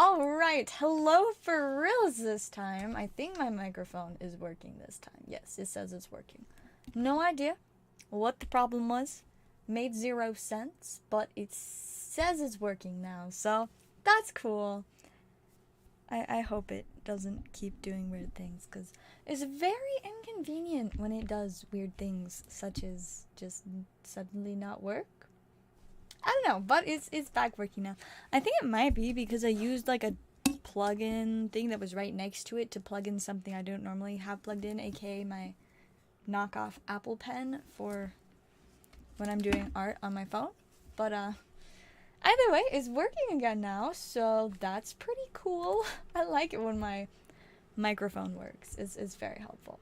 Alright, hello for reals this time. I think my microphone is working this time. Yes, it says it's working. No idea what the problem was. Made 0 sense, but it says it's working now, so that's cool. I hope it doesn't keep doing weird things, because it's very inconvenient when it does weird things, such as just suddenly not work. I don't know, but it's back working now. I think it might be because I used like a plug-in thing that was right next to it to plug in something I don't normally have plugged in, aka my knockoff Apple Pen for when I'm doing art on my phone. But either way, it's working again now, so that's pretty cool. I like it when my microphone works. It's very helpful.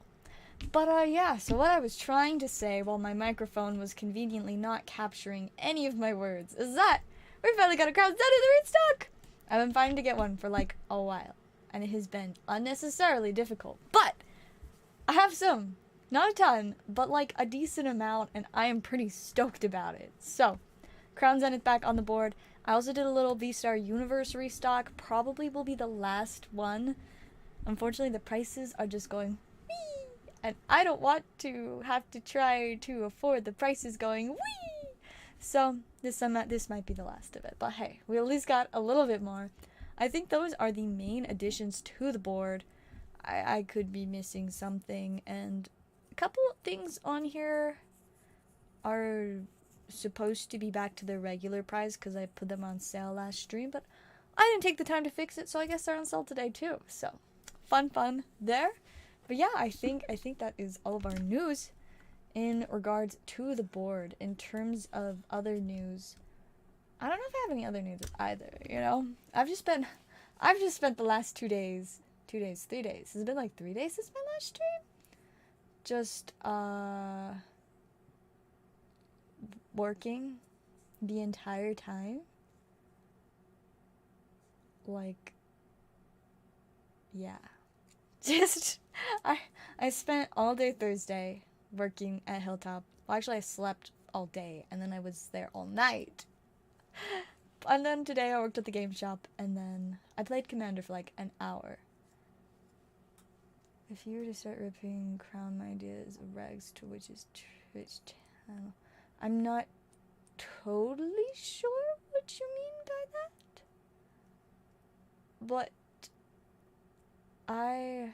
But yeah, so what I was trying to say while my microphone was conveniently not capturing any of my words is that we finally got a Crown Zenith in stock! I've been fighting to get one for like a while, and it has been unnecessarily difficult, but I have some. Not a ton, but like a decent amount, and I am pretty stoked about it. So, Crown Zenith back on the board. I also did a little V-Star Universe restock. Probably will be the last one. Unfortunately, the prices are just going whee! And I don't want to have to try to afford the prices going whee! So, this might be the last of it. But hey, we at least got a little bit more. I think those are the main additions to the board. I could be missing something, and a couple of things on here are supposed to be back to their regular price because I put them on sale last stream, but I didn't take the time to fix it, so I guess they're on sale today too. So, fun there. But yeah, I think that is all of our news in regards to the board. In terms of other news, I don't know if I have any other news either, you know? I've just spent the last 3 days. Has it been like 3 days since my last stream? Just working the entire time. Like, yeah. Just I spent all day Thursday working at Hilltop. Well, actually I slept all day and then I was there all night. And then today I worked at the game shop, and then I played Commander for like an hour. If you were to start ripping Crown, my idea is a rags to Twitch channel. I'm not totally sure what you mean by that. But I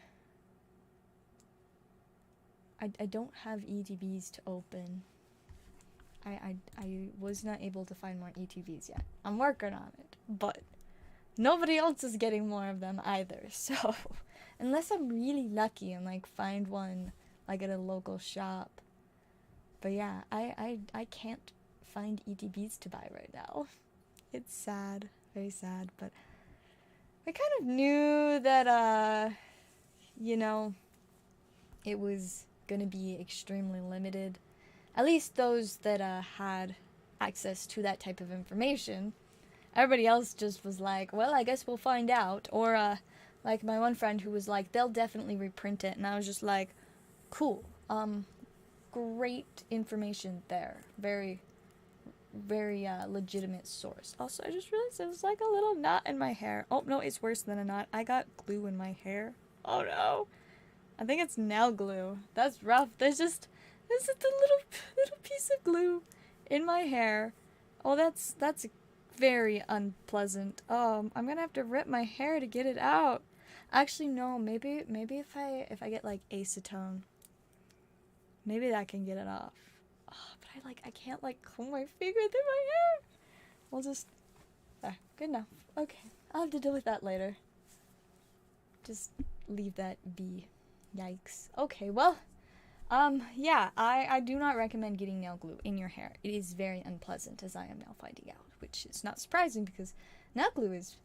don't have ETBs to open. I was not able to find more ETBs yet. I'm working on it, but nobody else is getting more of them either. So, unless I'm really lucky and like find one like at a local shop. But yeah, I can't find ETBs to buy right now. It's sad, very sad, but I kind of knew that you know, it was gonna be extremely limited. At least those that had access to that type of information. Everybody else just was like, well, I guess we'll find out. Or like my one friend who was like, they'll definitely reprint it. And I was just like, cool. Great information there. Very, very legitimate source. Also, I just realized there was like a little knot in my hair. Oh, no, it's worse than a knot. I got glue in my hair. Oh, no. I think it's nail glue. That's rough. There's just a little piece of glue in my hair. Oh, that's very unpleasant. I'm gonna have to rip my hair to get it out. Actually, no. Maybe if I get like acetone, maybe that can get it off. Oh, but I can't like comb my finger through my hair. We'll just there. Good enough. Okay, I'll have to deal with that later. Just leave that be. Yikes. Okay, well. Yeah, I do not recommend getting nail glue in your hair. It is very unpleasant, as I am now finding out, which is not surprising because nail glue is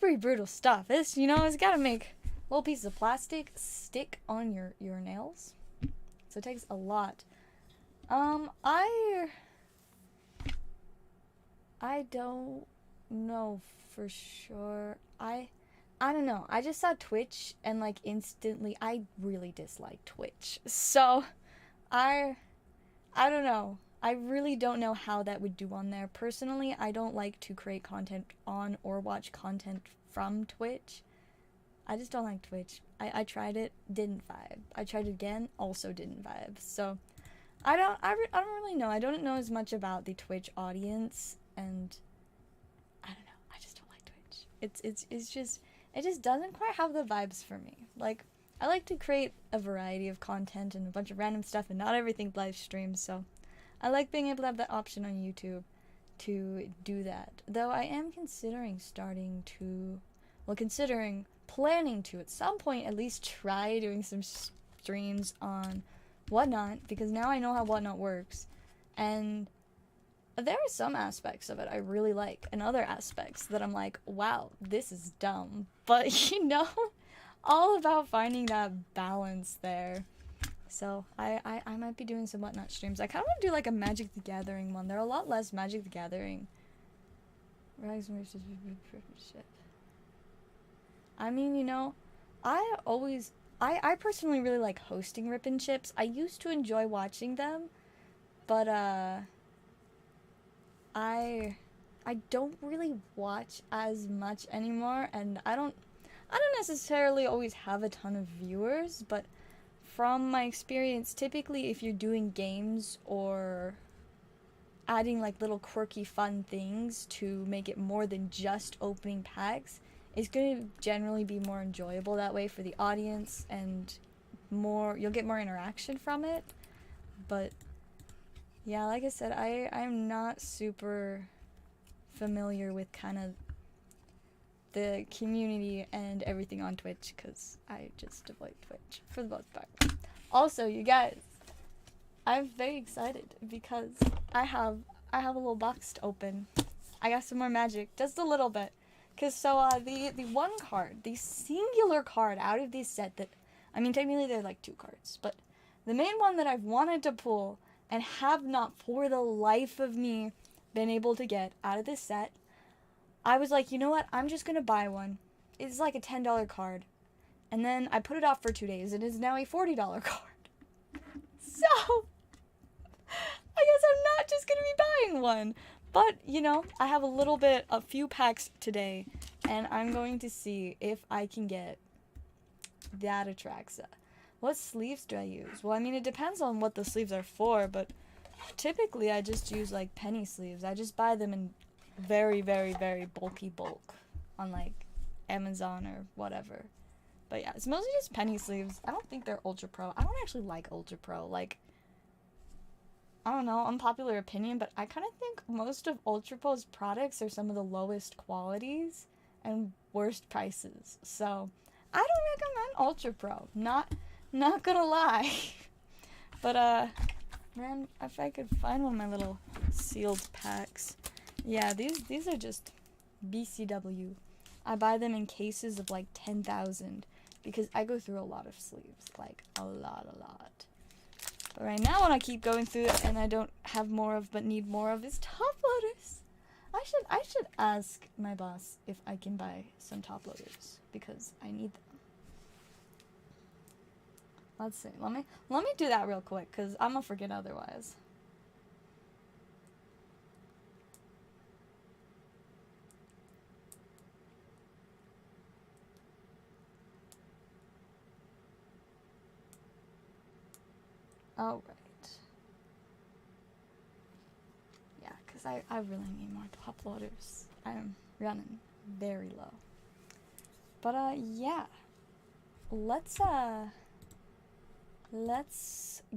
pretty brutal stuff. It's, you know, it's gotta make little pieces of plastic stick on your nails. So it takes a lot. I don't know for sure. I don't know. I just saw Twitch and like instantly I really dislike Twitch. So I don't know. I really don't know how that would do on there. Personally, I don't like to create content on or watch content from Twitch. I just don't like Twitch. I tried it, didn't vibe. I tried it again, also didn't vibe. So I don't really know. I don't know as much about the Twitch audience, and I don't know. I just don't like Twitch. It just doesn't quite have the vibes for me. Like, I like to create a variety of content and a bunch of random stuff, and not everything live streams. So I like being able to have that option on YouTube to do that. Though I am considering planning to at some point at least try doing some streams on Whatnot, because now I know how Whatnot works, and there are some aspects of it I really like, and other aspects that I'm like, wow, this is dumb, but you know, all about finding that balance there. So I might be doing some Whatnot streams. I kind of want to do like a Magic the Gathering one. There are a lot less Magic the Gathering. I mean, you know, I personally really like hosting Rip and Chips. I used to enjoy watching them, but I don't really watch as much anymore, and I don't necessarily always have a ton of viewers, but from my experience, typically if you're doing games or adding like little quirky fun things to make it more than just opening packs, it's going to generally be more enjoyable that way for the audience, and you'll get more interaction from it. But yeah, like I said, I'm not super familiar with kind of the community and everything on Twitch, because I just avoid Twitch for the most part. Also, you guys, I'm very excited because I have a little box to open. I got some more magic, just a little bit. Because the one card, the singular card out of this set that, I mean, technically they're like 2 cards, but the main one that I've wanted to pull and have not for the life of me been able to get out of this set, I was like, you know what, I'm just going to buy one. It's like a $10 card. And then I put it off for 2 days, and it's now a $40 card. So, I guess I'm not just going to be buying one. But, you know, I have a few packs today, and I'm going to see if I can get that Atraxa. What sleeves do I use? Well, I mean, it depends on what the sleeves are for, but typically I just use, like, penny sleeves. I just buy them in very, very, very bulky bulk on, like, Amazon or whatever. But yeah, it's mostly just penny sleeves. I don't think they're Ultra Pro. I don't actually like Ultra Pro. Like, I don't know, unpopular opinion, but I kind of think most of Ultra Pro's products are some of the lowest qualities and worst prices. So, I don't recommend Ultra Pro. Not gonna lie. But, man, if I could find one of my little sealed packs. Yeah, these are just BCW. I buy them in cases of like 10,000 because I go through a lot of sleeves. Like, a lot. But right now, when I keep going through it and I don't have more of but need more of is top loaders. I should ask my boss if I can buy some top loaders because I need them. Let's see. Let me do that real quick because I'm gonna forget otherwise. All right. Yeah, because I really need more top loaders. I'm running very low. But, yeah. Let's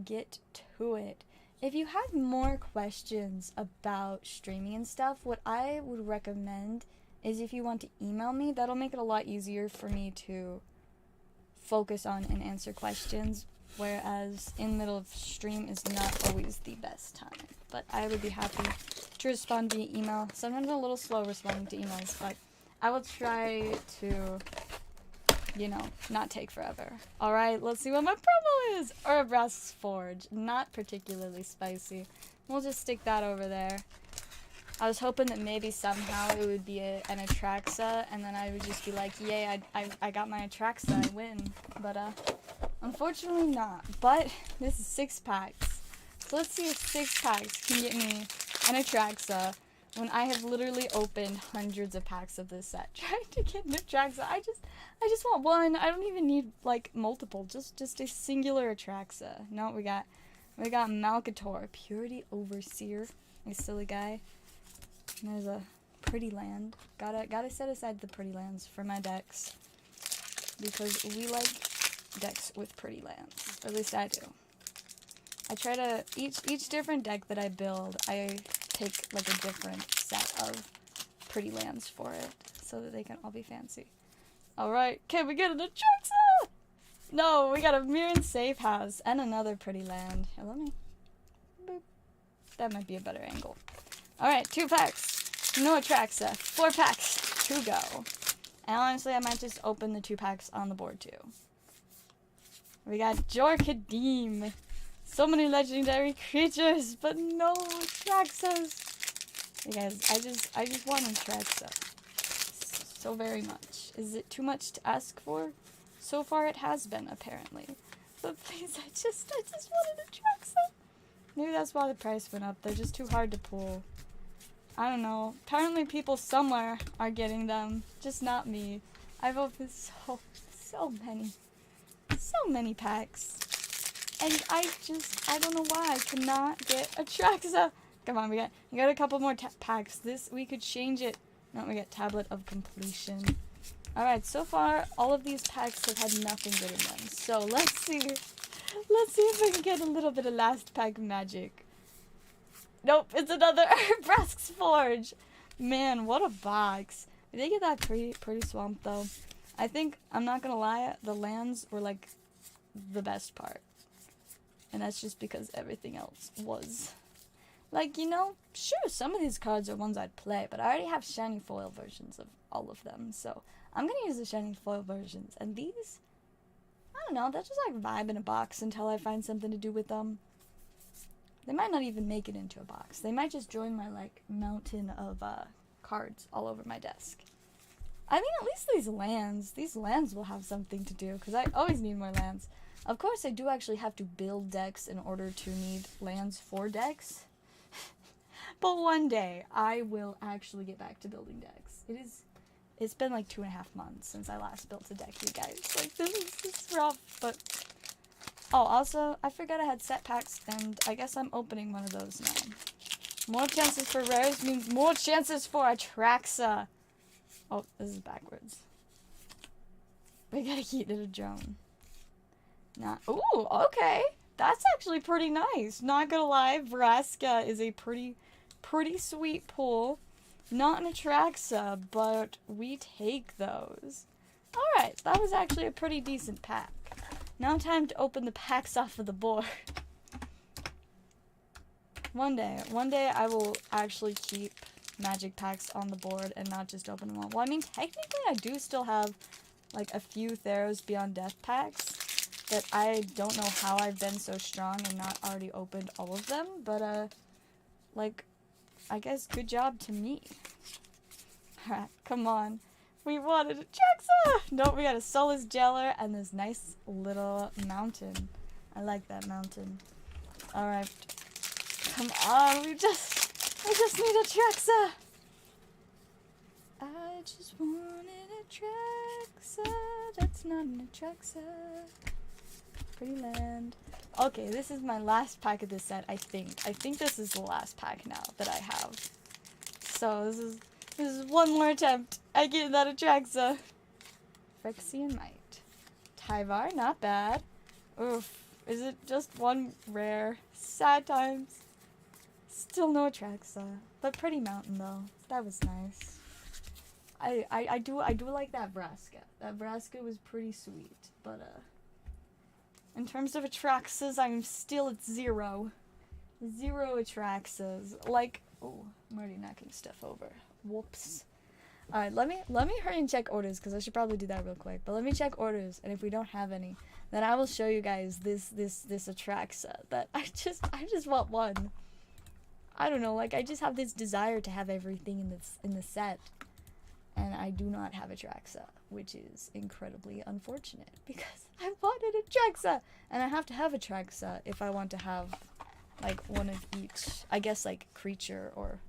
get to it. If you have more questions about streaming and stuff, what I would recommend is if you want to email me, that'll make it a lot easier for me to focus on and answer questions. Whereas in the middle of stream is not always the best time. But I would be happy to respond via email. Sometimes I'm a little slow responding to emails, but I will try to, you know, not take forever. Alright, let's see what my promo is! Ouroboros Forge. Not particularly spicy. We'll just stick that over there. I was hoping that maybe somehow it would be an Atraxa, and then I would just be like, yay, I got my Atraxa, I win. But, unfortunately not. But this is 6 packs. Let's see if 6 packs can get me an Atraxa when I have literally opened hundreds of packs of this set trying to get an Atraxa. I just want one. I don't even need like multiple. Just a singular Atraxa. No, we got Malcator, Purity Overseer, a silly guy. And there's a pretty land. Gotta set aside the pretty lands for my decks because we like decks with pretty lands. Or at least I do. I try to each different deck that I build, I pick like a different set of pretty lands for it so that they can all be fancy. Alright, can we get an Atraxa? No, we got a Mirren Safe House and another pretty land. Here, let me. Boop. That might be a better angle. Alright, 2 packs. No Atraxa. 4 packs to go. And honestly, I might just open the 2 packs on the board too. We got Jorkadim. So many legendary creatures, but no Atraxas. Hey guys, I just want an Atraxa. So very much. Is it too much to ask for? So far it has been, apparently. But please, I just want an Atraxa. Maybe that's why the price went up. They're just too hard to pull. I don't know. Apparently people somewhere are getting them. Just not me. I've opened so many packs. And I don't know why I cannot get Atraxa. Come on, we got a couple more packs. We could change it. No, we got Tablet of Completion. Alright, so far, all of these packs have had nothing good in them. So, let's see if I can get a little bit of last pack magic. Nope, it's another Brask's Forge. Man, what a box. Did they get that pretty swamp, though? I think, I'm not gonna lie, the lands were, like, the best part. And that's just because everything else was. Like, you know, sure, some of these cards are ones I'd play, but I already have shiny foil versions of all of them, so I'm gonna use the shiny foil versions. And these, I don't know, they're just like vibe in a box until I find something to do with them. They might not even make it into a box. They might just join my, like, mountain of cards all over my desk. I mean, at least these lands will have something to do, because I always need more lands. Of course, I do actually have to build decks in order to need lands for decks. But one day, I will actually get back to building decks. It's been like 2.5 months since I last built a deck, you guys. Like, this is rough, but... Oh, also, I forgot I had set packs, and I guess I'm opening one of those now. More chances for rares means more chances for Atraxa. Oh, this is backwards. We gotta keep it a drone. Ooh, okay. That's actually pretty nice. Not gonna lie, Vraska is a pretty sweet pull. Not an Atraxa, but we take those. Alright, that was actually a pretty decent pack. Now time to open the packs off of the board. One day I will actually keep magic packs on the board and not just open them all. Well, I mean, technically I do still have like a few Theros Beyond Death packs that I don't know how I've been so strong and not already opened all of them, but like, I guess good job to me. Alright, come on. We wanted a Atraxa! Nope, we got a Soulless Jailer and this nice little mountain. I like that mountain. Alright. Come on, we just need a Atraxa! I just wanted a Atraxa. That's not an Atraxa. Pretty land. Okay, this is my last pack of this set, I think. I think this is the last pack now that I have. So this is one more attempt at getting that Atraxa. Phyrexian Might. Tyvar, not bad. Oof. Is it just one rare? Sad times. Still no Atraxa. But pretty mountain though. That was nice. I do like that Vraska. That Vraska was pretty sweet. But in terms of Atraxas, I'm still at 0. 0 Atraxas. Like, oh, I'm already knocking stuff over. Whoops. Alright, let me hurry and check orders, because I should probably do that real quick. But let me check orders, and if we don't have any, then I will show you guys this Atraxa that I just want one. I don't know, like, I just have this desire to have everything in the set. And I do not have Atraxa, which is incredibly unfortunate, because I wanted Atraxa! And I have to have Atraxa if I want to have like one of each, I guess, like creature, or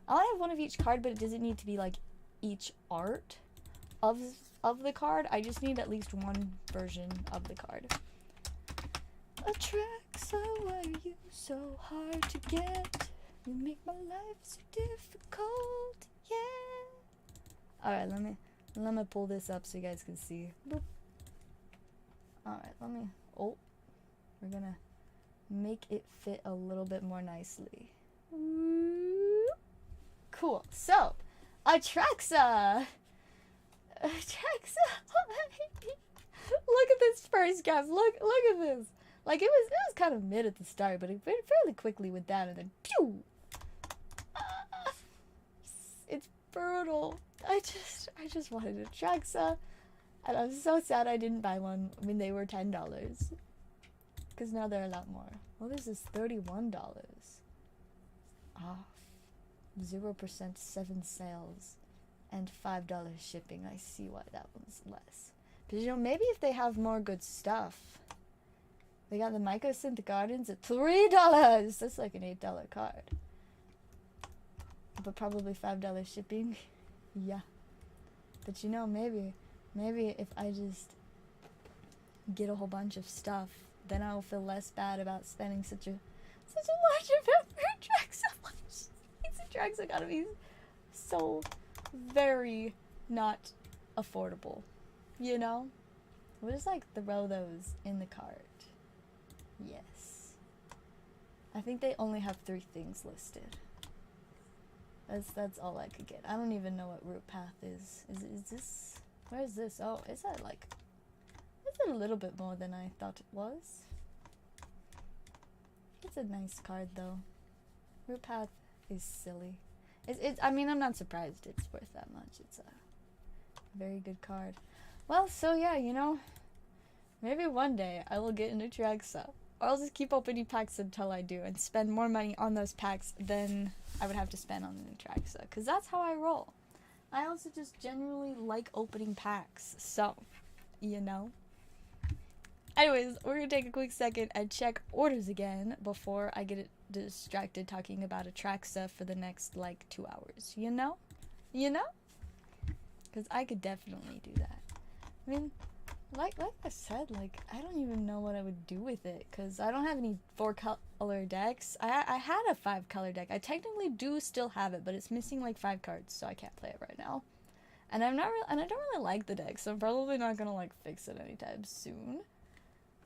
I'll have one of each card, but it doesn't need to be like each art of the card. I just need at least one version of the card. Atraxa, why are you so hard to get? You make my life so difficult, yeah. Alright, let me pull this up so you guys can see. Alright, oh, we're gonna make it fit a little bit more nicely. Cool. So, Atraxa. Look at this first, guys. Look at this. Like, it was kind of mid at the start, but it fairly quickly went down, and then pew. It's brutal. I just wanted Atraxa, and I'm so sad I didn't buy one when they were $10. Because now they're a lot more. What is this? $31 off. 0% 7 sales. And $5 shipping. I see why that one's less. Because, you know, maybe if they have more good stuff. They got the Mycosynth Gardens at $3! That's like an $8 card. But probably $5 shipping. Yeah. But, you know, maybe if I just get a whole bunch of stuff, then I'll feel less bad about spending such a large amount for Atraxa. These Atraxa gotta be so very not affordable, you know? We'll just like throw those in the cart. Yes. I think they only have 3 things listed. That's all I could get. I don't even know what route path is. Is this? Where is this? Oh, is that like? Is it a little bit more than I thought it was? It's a nice card though. Route path is silly. I mean, I'm not surprised it's worth that much. It's a very good card. Well, so yeah, you know, maybe one day I will get into Atraxa. Or I'll just keep opening packs until I do and spend more money on those packs than I would have to spend on an Atraxa. Because that's how I roll. I also just generally like opening packs. So, you know. Anyways, we're going to take a quick second and check orders again before I get distracted talking about Atraxa for the next, like, 2 hours. You know? You know? Because I could definitely do that. I mean, like I said, like, I don't even know what I would do with it. Because I don't have any 4-color decks. I had a 5-color deck. I technically do still have it, but it's missing, like, 5 cards, so I can't play it right now. And I don't really like the deck, so I'm probably not going to, like, fix it anytime soon.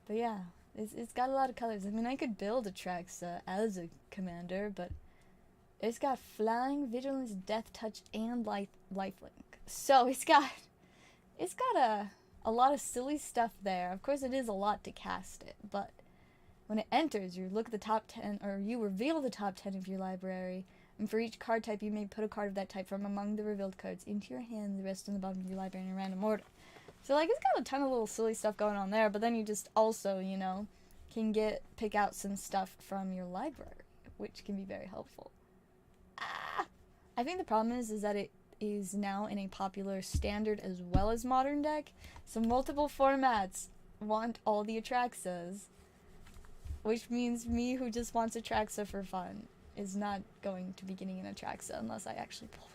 But yeah, it's got a lot of colors. I mean, I could build Atraxa as a commander, but it's got Flying, Vigilance, Death Touch, and Lifelink. So it's got a lot of silly stuff there. Of course, it is a lot to cast it, but when it enters, you look at the top 10, or you reveal the top 10 of your library, and for each card type, you may put a card of that type from among the revealed cards into your hand, the rest on the bottom of your library in a random order. So, like, it's got a ton of little silly stuff going on there, but then you just also, you know, can pick out some stuff from your library, which can be very helpful. I think the problem is that it is now in a popular standard as well as modern deck, so multiple formats want all the Atraxas, which means me who just wants Atraxa for fun is not going to be getting an Atraxa unless I actually pull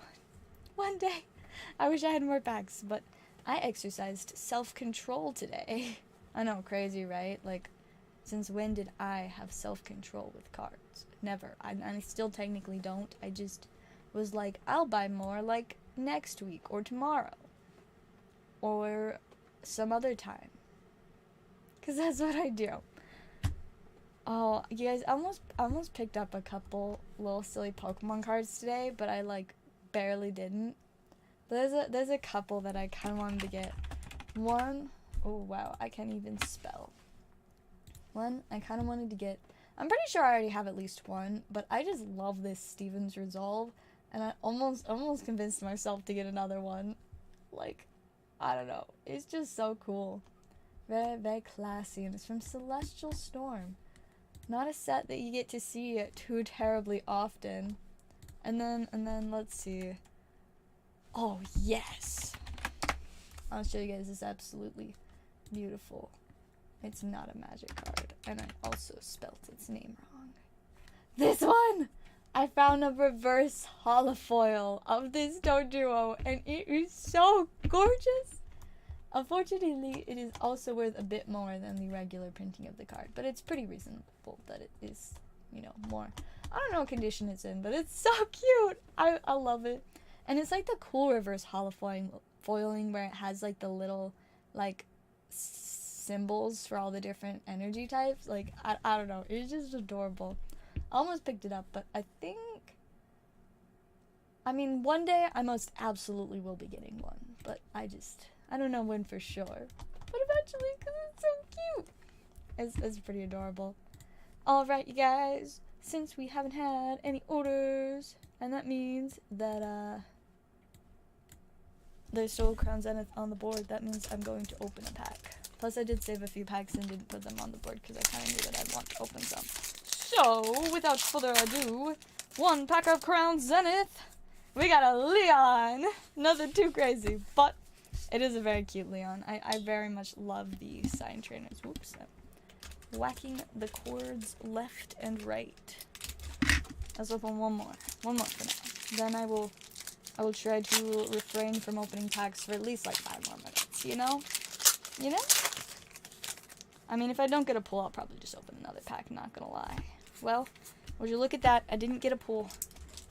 one day. I wish I had more packs, but I exercised self-control today. I know, crazy, right? Like, since when did I have self-control with cards? Never. I still technically don't. I just was like, I'll buy more, like, next week or tomorrow. Or some other time. Because that's what I do. Oh, you guys, I almost picked up a couple little silly Pokemon cards today, but I, like, barely didn't. There's a couple that I kind of wanted to get. One, oh wow, I can't even spell. One, I kind of wanted to get. I'm pretty sure I already have at least one, but I just love this Steven's Resolve, and I almost convinced myself to get another one. Like, I don't know, it's just so cool, very very classy, and it's from Celestial Storm. Not a set that you get to see too terribly often. And then let's see. Oh, yes! I'll show you guys this absolutely beautiful. It's not a magic card. And I also spelt its name wrong. This one! I found a reverse holofoil of this Yugioh, and it is so gorgeous! Unfortunately, it is also worth a bit more than the regular printing of the card, but it's pretty reasonable that it is, you know, more. I don't know what condition it's in, but it's so cute! I love it. And it's like the cool reverse holofoiling where it has like the little, like, symbols for all the different energy types. Like, I don't know, it's just adorable. I almost picked it up, but I think, I mean, one day I most absolutely will be getting one, but I don't know when for sure, but eventually, because it's so cute. It's pretty adorable. Alright, you guys, since we haven't had any orders, and that means that, there's still Crown Zenith on the board, that means I'm going to open a pack. Plus, I did save a few packs and didn't put them on the board because I kind of knew that I'd want to open some. So, without further ado, one pack of Crown Zenith. We got a Leon. Nothing too crazy, but it is a very cute Leon. I very much love the sign trainers. Whoops. I'm whacking the cords left and right. Let's open one more. One more for now. Then I will try to refrain from opening packs for at least like 5 more minutes, you know? You know? I mean, if I don't get a pull, I'll probably just open another pack, not gonna lie. Well, would you look at that? I didn't get a pull.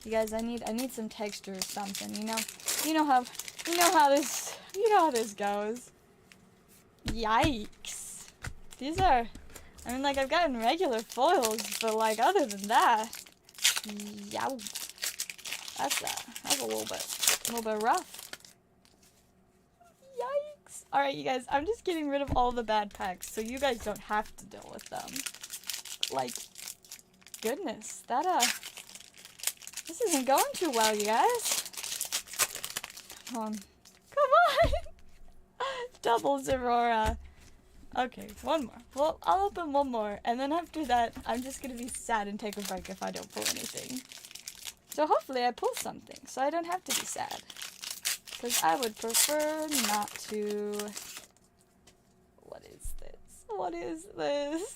You guys, I need some texture or something, you know? You know how this goes. Yikes. These are, I mean, like, I've gotten regular foils, but like, other than that, yow. That's a little bit rough. Yikes. Alright, you guys, I'm just getting rid of all the bad packs, so you guys don't have to deal with them. Like, goodness, this isn't going too well, you guys. Come on. Come on! Double Zerora. Okay, one more. Well, I'll open one more, and then after that, I'm just gonna be sad and take a break if I don't pull anything. So hopefully I pull something, so I don't have to be sad. Because I would prefer not to. What is this? What is this?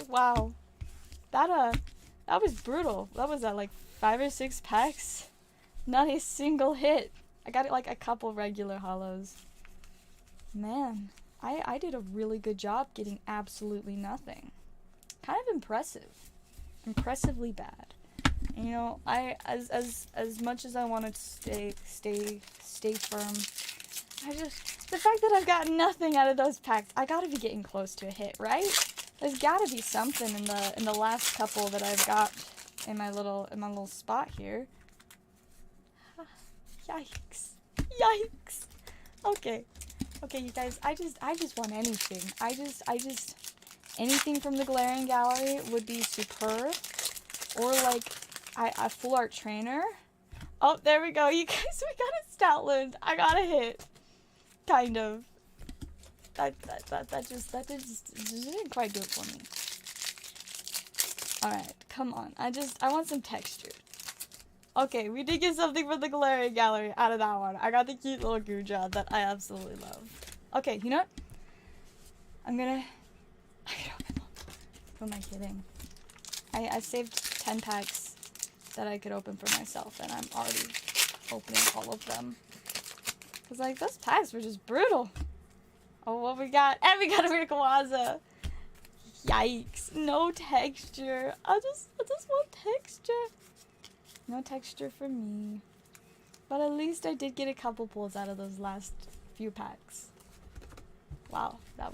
Wow. That was brutal. That was like 5 or 6 packs. Not a single hit. I got it like a couple regular hollows. Man, I did a really good job getting absolutely nothing. Kind of impressive. Impressively bad. You know, as much as I want to stay firm, the fact that I've gotten nothing out of those packs, I gotta be getting close to a hit, right? There's gotta be something in the last couple that I've got in my little spot here. Yikes. Yikes. Okay, you guys, I just want anything. Anything from the Glaring Gallery would be superb. Or like a full art trainer. Oh, there we go, you guys, we got a Stoutland. I got a hit. Kind of. That just didn't quite do it for me. Alright, come on. I want some texture. Okay, we did get something from the Glaring Gallery out of that one. I got the cute little Yugioh that I absolutely love. Okay, you know what? I can open one. Who am I kidding? I saved 10 packs that I could open for myself, and I'm already opening all of them. Cause like, those packs were just brutal. Oh, what we got? And we got a Rayquaza. Yikes. No texture. I just want texture. No texture for me. But at least I did get a couple pulls out of those last few packs. Wow, that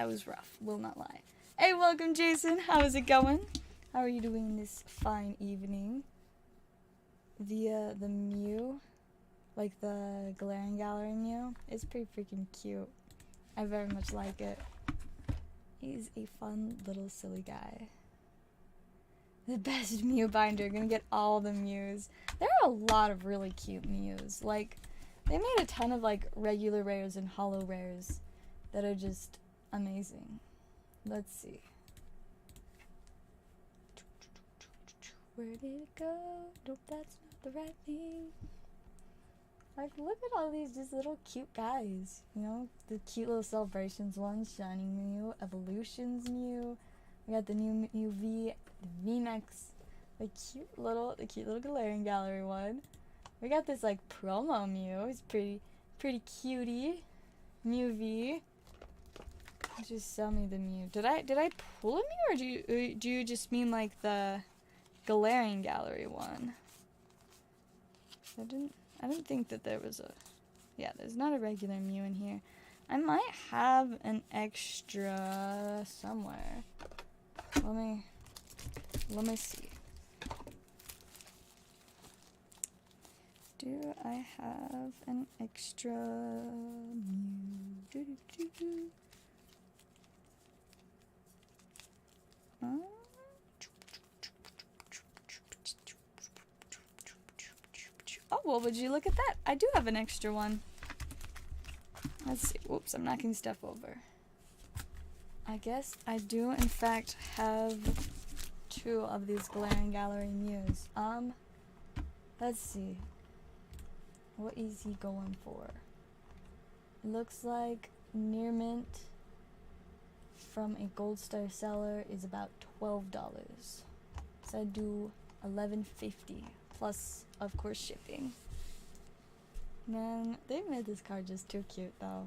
was rough, will not lie. Hey, welcome Jason, how is it going? How are you doing this fine evening? The Mew, like the Glaring Gallery Mew, is pretty freaking cute. I very much like it. He's a fun little silly guy. The best Mew binder, gonna get all the Mews. There are a lot of really cute Mews. Like, they made a ton of like regular rares and holo rares that are just amazing. Let's see. Where did it go? Nope, that's not the right thing. Like, look at all these just little cute guys. You know, the cute little Celebrations ones, Shining Mew, Evolutions Mew, We got the new VMAX, the cute little Galarian Gallery one. We got this like promo Mew. It's pretty cutie. Mew V. Just sell me the Mew. Did I pull a Mew, or do you just mean like the Galarian Gallery one? I didn't think that there was a. Yeah, there's not a regular Mew in here. I might have an extra somewhere. Let me see. Do I have an extra Mew? Oh, well, would you look at that? I do have an extra one. Let's see. Whoops, I'm knocking stuff over. I guess I do, in fact, have 2 of these Galarian Gallery Mews. Let's see. What is he going for? Looks like near mint from a Gold Star seller is about $12. So I do $11.50 plus, of course, shipping. Man, they made this card just too cute, though.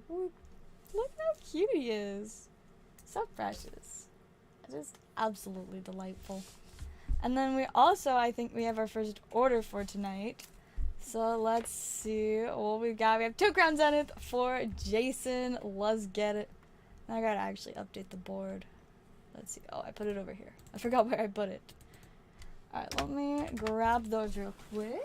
Look how cute he is. So precious. Just absolutely delightful. And then we also, I think we have our first order for tonight. So let's see what we've got. We have 2 Crown Zenith for Jason. Let's get it. I gotta actually update the board. Let's see. Oh, I put it over here. I forgot where I put it. Alright, let me grab those real quick.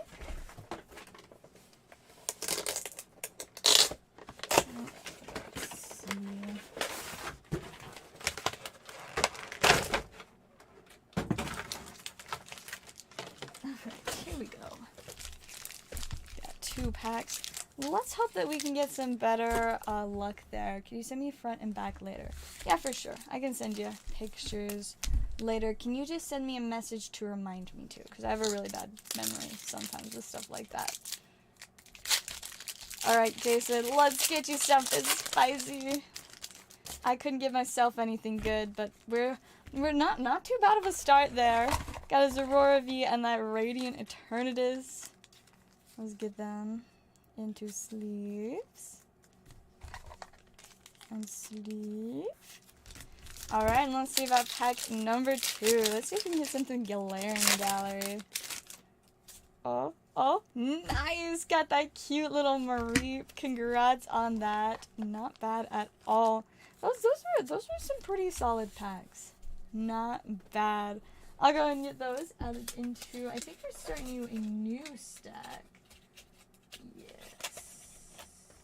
Let's see. Here we go. Got 2 packs. Let's hope that we can get some better luck there. Can you send me front and back later? Yeah, for sure. I can send you pictures later. Can you just send me a message to remind me to? Because I have a really bad memory sometimes with stuff like that. Alright, Jason, let's get you something spicy. I couldn't give myself anything good, but we're not too bad of a start there. Got a Zorora V and that Radiant Eternatus. Let's get them into sleeves. And sleeve. Alright, and let's see about pack number 2. Let's see if we can get something Galarian Gallery. Oh, nice! Got that cute little Mareep. Congrats on that. Not bad at all. Those were some pretty solid packs. Not bad. I'll go and get those added into. I think we're starting you a new stack.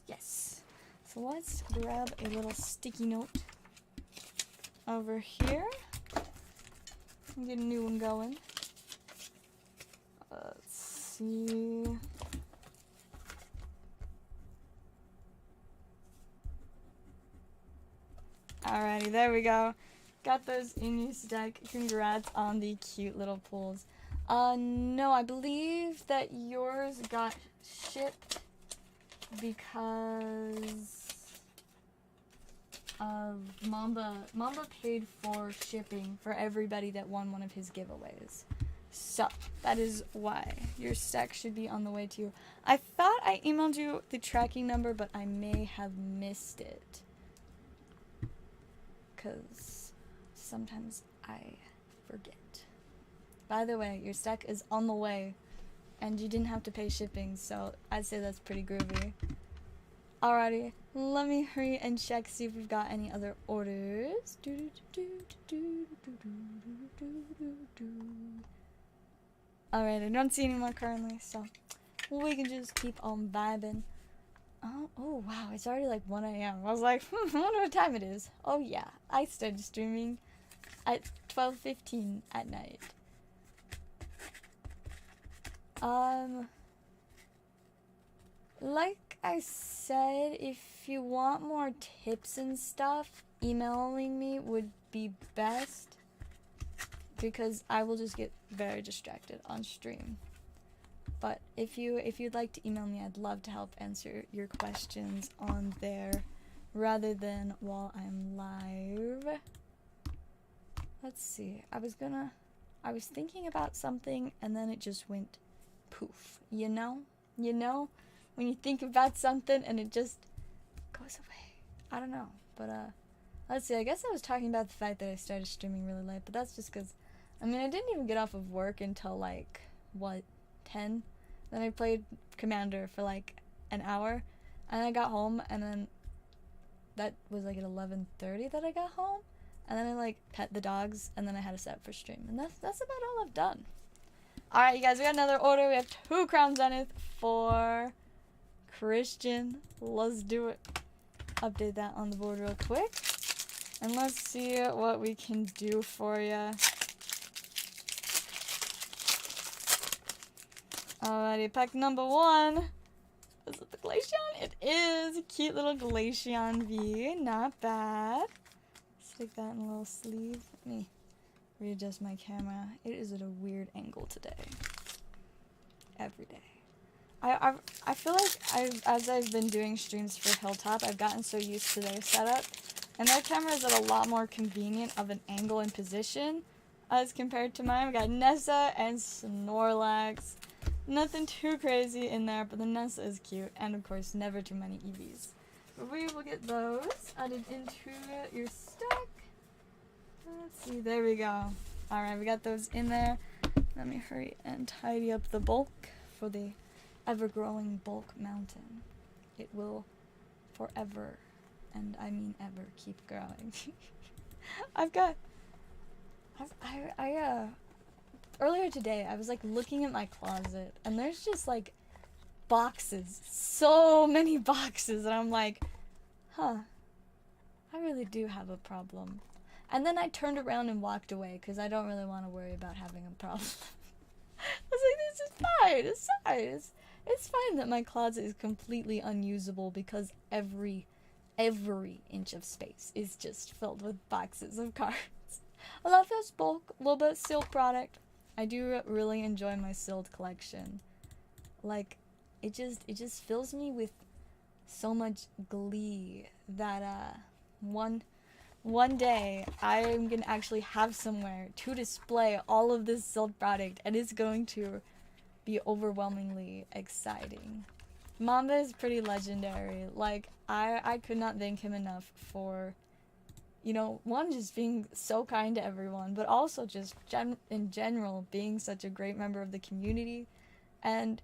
Yes. So let's grab a little sticky note over here. Get a new one going. Let's see. Alrighty, there we go. Got those in your stack. Congrats on the cute little pulls. No, I believe that yours got shipped because of Mamba paid for shipping for everybody that won one of his giveaways. So, that is why your stack should be on the way to you. I thought I emailed you the tracking number, but I may have missed it. Because sometimes I forget. By the way, your stack is on the way, and you didn't have to pay shipping, so I'd say that's pretty groovy. Alrighty, let me hurry and check, see if we've got any other orders. Alright, I don't see any more currently, so we can just keep on vibing. Oh wow, it's already like 1 a.m. I was like, I wonder what time it is. Oh yeah, I started streaming at 12:15 at night. Like I said, if you want more tips and stuff, emailing me would be best, because I will just get very distracted on stream. But if you'd like to email me, I'd love to help answer your questions on there rather than while I'm live. let's see. I was thinking about something and then it just went poof. You know? You know? When you think about something and it just goes away. I don't know. But, let's see. I guess I was talking about the fact that I started streaming really late, but that's just because, I mean, I didn't even get off of work until, like, what, 10? Then I played Commander for, like, an hour, and I got home, and then that was, like, at 11:30 that I got home, and then I, like, pet the dogs, and then I had to set up for stream, and that's about all I've done. Alright, you guys, we got another order. We have 2 Crown Zenith for Christian. Let's do it. Update that on the board real quick. And let's see what we can do for you. Alrighty, pack number 1. Is it the Glaceon? It is. A cute little Glaceon V. Not bad. Stick that in a little sleeve. Let me readjust my camera. It is at a weird angle today. Every day. I feel like as I've been doing streams for Hilltop, I've gotten so used to their setup. And their camera is at a lot more convenient of an angle and position as compared to mine. We got Nessa and Snorlax. Nothing too crazy in there, but the Nessa is cute. And of course, never too many EVs. But we will get those added into your stack. Let's see, there we go. Alright, we got those in there. Let me hurry and tidy up the bulk for the ever-growing bulk mountain. It will forever, and I mean ever, keep growing. Earlier today, I was like looking at my closet, and there's just like boxes, so many boxes, and I'm like, huh, I really do have a problem. And then I turned around and walked away, because I don't really want to worry about having a problem. I was like, this is fine, it's fine, it's fine that my closet is completely unusable, because every inch of space is just filled with boxes of cards. I love this bulk, a little bit of sealed product. I do really enjoy my sealed collection. Like, it just fills me with so much glee that one day I'm gonna actually have somewhere to display all of this sealed product, and it's going to be overwhelmingly exciting. Mamba is pretty legendary. Like, I could not thank him enough for, you know, one, just being so kind to everyone, but also just in general being such a great member of the community. And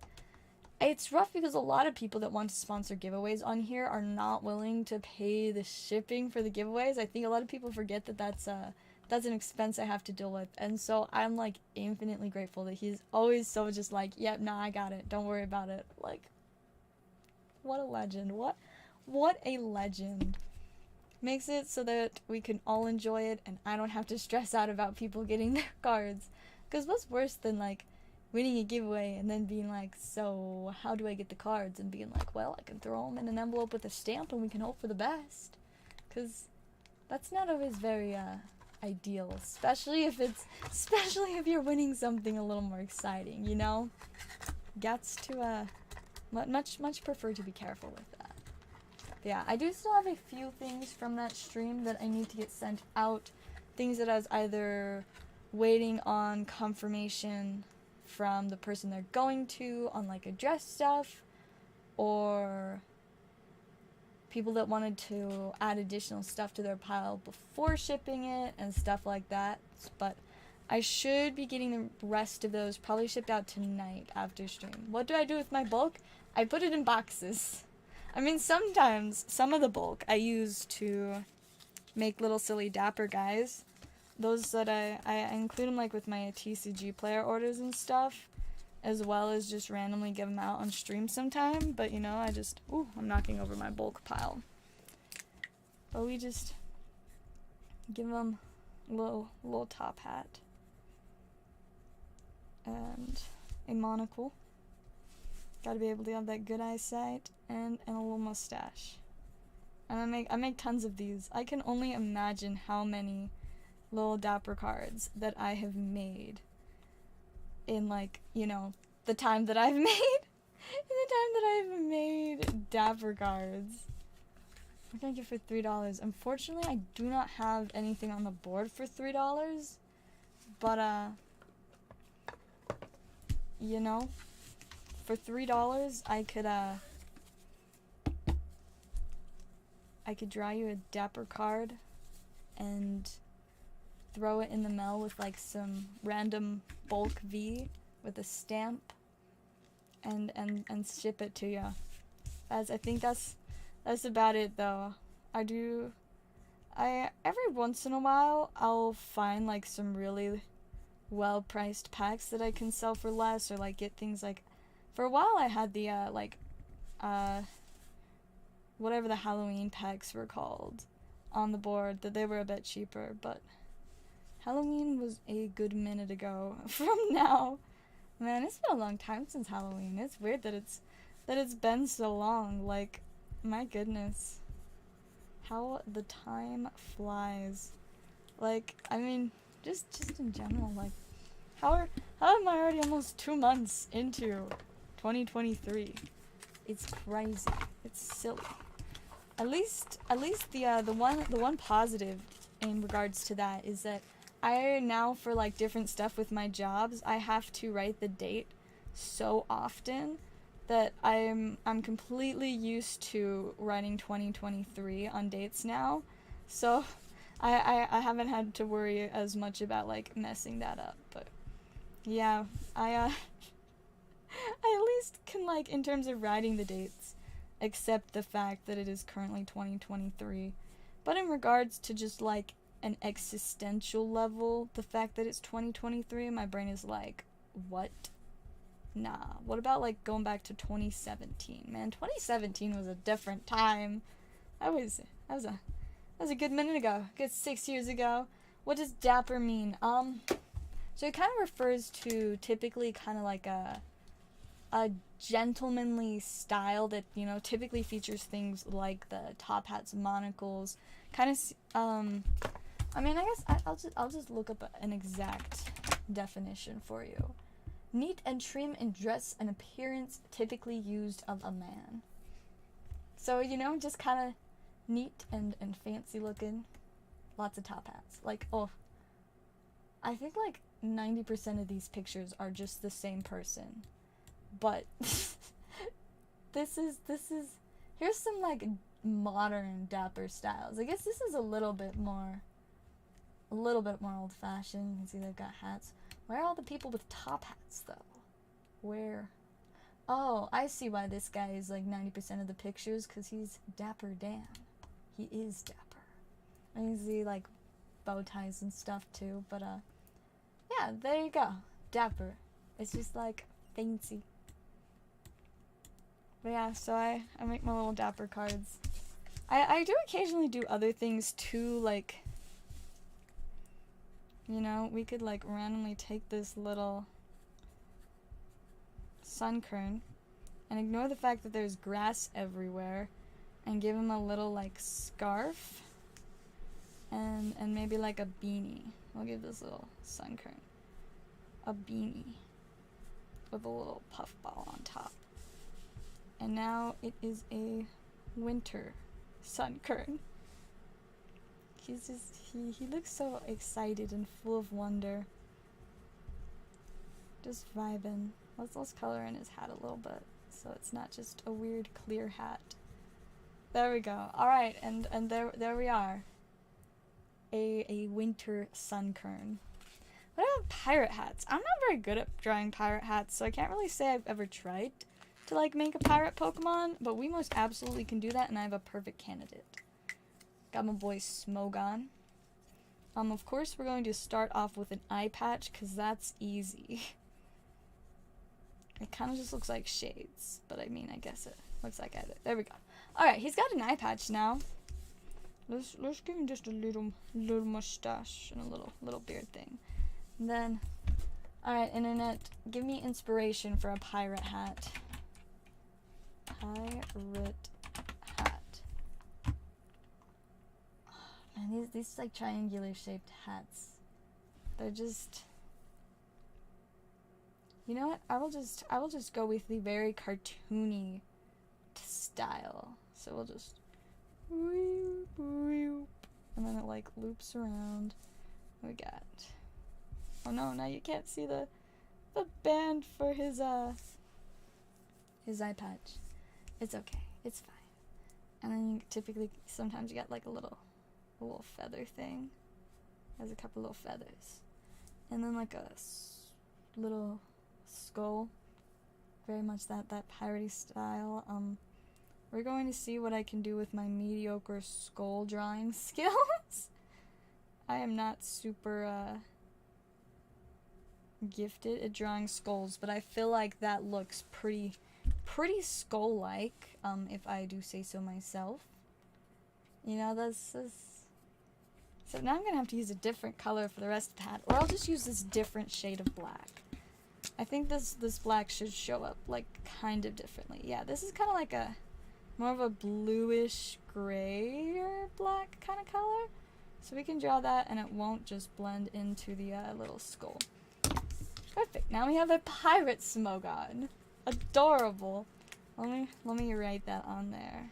it's rough because a lot of people that want to sponsor giveaways on here are not willing to pay the shipping for the giveaways. I think a lot of people forget that that's an expense I have to deal with. And so I'm like infinitely grateful that he's always so just like, yep, nah, I got it. Don't worry about it. Like, what a legend. What a legend. Makes it so that we can all enjoy it and I don't have to stress out about people getting their cards. Because what's worse than like winning a giveaway and then being like, so how do I get the cards? And being like, well, I can throw them in an envelope with a stamp and we can hope for the best. Because that's not always very ideal, especially if you're winning something a little more exciting, you know? Gets to much prefer to be careful with that. But yeah, I do still have a few things from that stream that I need to get sent out. Things that I was either waiting on confirmation from the person they're going to on like address stuff, or people that wanted to add additional stuff to their pile before shipping it and stuff like that. But I should be getting the rest of those probably shipped out tonight after stream. What do I do with my bulk? I put it in boxes. I mean, sometimes some of the bulk I use to make little silly dapper guys. Those that I include them like with my TCG player orders and stuff, as well as just randomly give them out on stream sometime. But you know, I'm knocking over my bulk pile. But we just give them a little top hat and a monocle. Gotta be able to have that good eyesight and a little mustache. And I make tons of these. I can only imagine how many little dapper cards that I have made in, like, you know, the time that I've made dapper cards. Thank you for $3. Unfortunately, I do not have anything on the board for $3. But, you know, for $3, I could draw you a dapper card and throw it in the mail with like some random bulk V with a stamp and ship it to you. I think that's about it though. Every once in a while I'll find like some really well priced packs that I can sell for less, or like get things like, for a while I had the whatever the Halloween packs were called on the board, that they were a bit cheaper, but Halloween was a good minute ago from now. Man, it's been a long time since Halloween. It's weird that it's been so long. Like, my goodness. How the time flies. Like, I mean, just in general, like, how am I already almost 2 months into 2023? It's crazy. It's silly. At least the one positive in regards to that is that I now, for like different stuff with my jobs, I have to write the date so often that I'm completely used to writing 2023 on dates now. So I haven't had to worry as much about like messing that up. But yeah, I at least can, like, in terms of writing the dates, accept the fact that it is currently 2023. But in regards to just like an existential level, the fact that it's 2023, my brain is like, what? Nah. What about like going back to 2017? Man, 2017 was a different time. That was a good minute ago. Good 6 years ago. What does dapper mean? So it kind of refers to typically kind of like a gentlemanly style that, you know, typically features things like the top hats, monocles, kind of, I mean, I guess I'll just look up an exact definition for you. Neat and trim in dress and appearance typically used of a man. So, you know, just kind of neat and fancy looking. Lots of top hats. Like, oh, I think like 90% of these pictures are just the same person. But this is here's some like modern dapper styles. I guess this is a little bit more old fashioned. You can see they've got hats. Where are all the people with top hats though? Where? Oh, I see why this guy is like 90% of the pictures, because he's Dapper Dan. He is dapper. And you see like bow ties and stuff too, but yeah, there you go. Dapper. It's just like fancy. But yeah, so I make my little dapper cards. I do occasionally do other things too, like, you know, we could like randomly take this little sun kern and ignore the fact that there's grass everywhere and give him a little like scarf and maybe like a beanie. We'll give this little sun kern a beanie with a little puff ball on top. And now it is a winter sun kern. He's just, he looks so excited and full of wonder. Just vibing. Let's color in his hat a little bit, so it's not just a weird clear hat. There we go. Alright, and there we are. A winter sun kern. What about pirate hats? I'm not very good at drawing pirate hats, so I can't really say I've ever tried to like make a pirate Pokemon, but we most absolutely can do that, and I have a perfect candidate. Got my boy Smogon. Of course we're going to start off with an eye patch, because that's easy. It kind of just looks like shades, but I mean, I guess it looks like it. There we go. Alright, he's got an eye patch now. Let's give him just a little mustache and a little beard thing. And then, alright, internet, give me inspiration for a pirate hat. Pirate hat. Man, these like triangular shaped hats. They're just, you know what? I will just go with the very cartoony style. So we'll just And then it like loops around. We got, oh no, now you can't see the band for his eye patch. It's okay, it's fine. And then you typically, sometimes you get like a little feather thing. Has a couple little feathers. And then like a little skull. Very much that piratey style. We're going to see what I can do with my mediocre skull drawing skills. I am not super gifted at drawing skulls, but I feel like that looks pretty skull-like, if I do say so myself. You know, that's so now I'm gonna have to use a different color for the rest of that, or I'll just use this different shade of black. I think this black should show up like kind of differently. Yeah, this is kind of like a more of a bluish gray or black kind of color. So we can draw that and it won't just blend into the little skull. Perfect. Now we have a pirate Smogon. Adorable. Let me write that on there.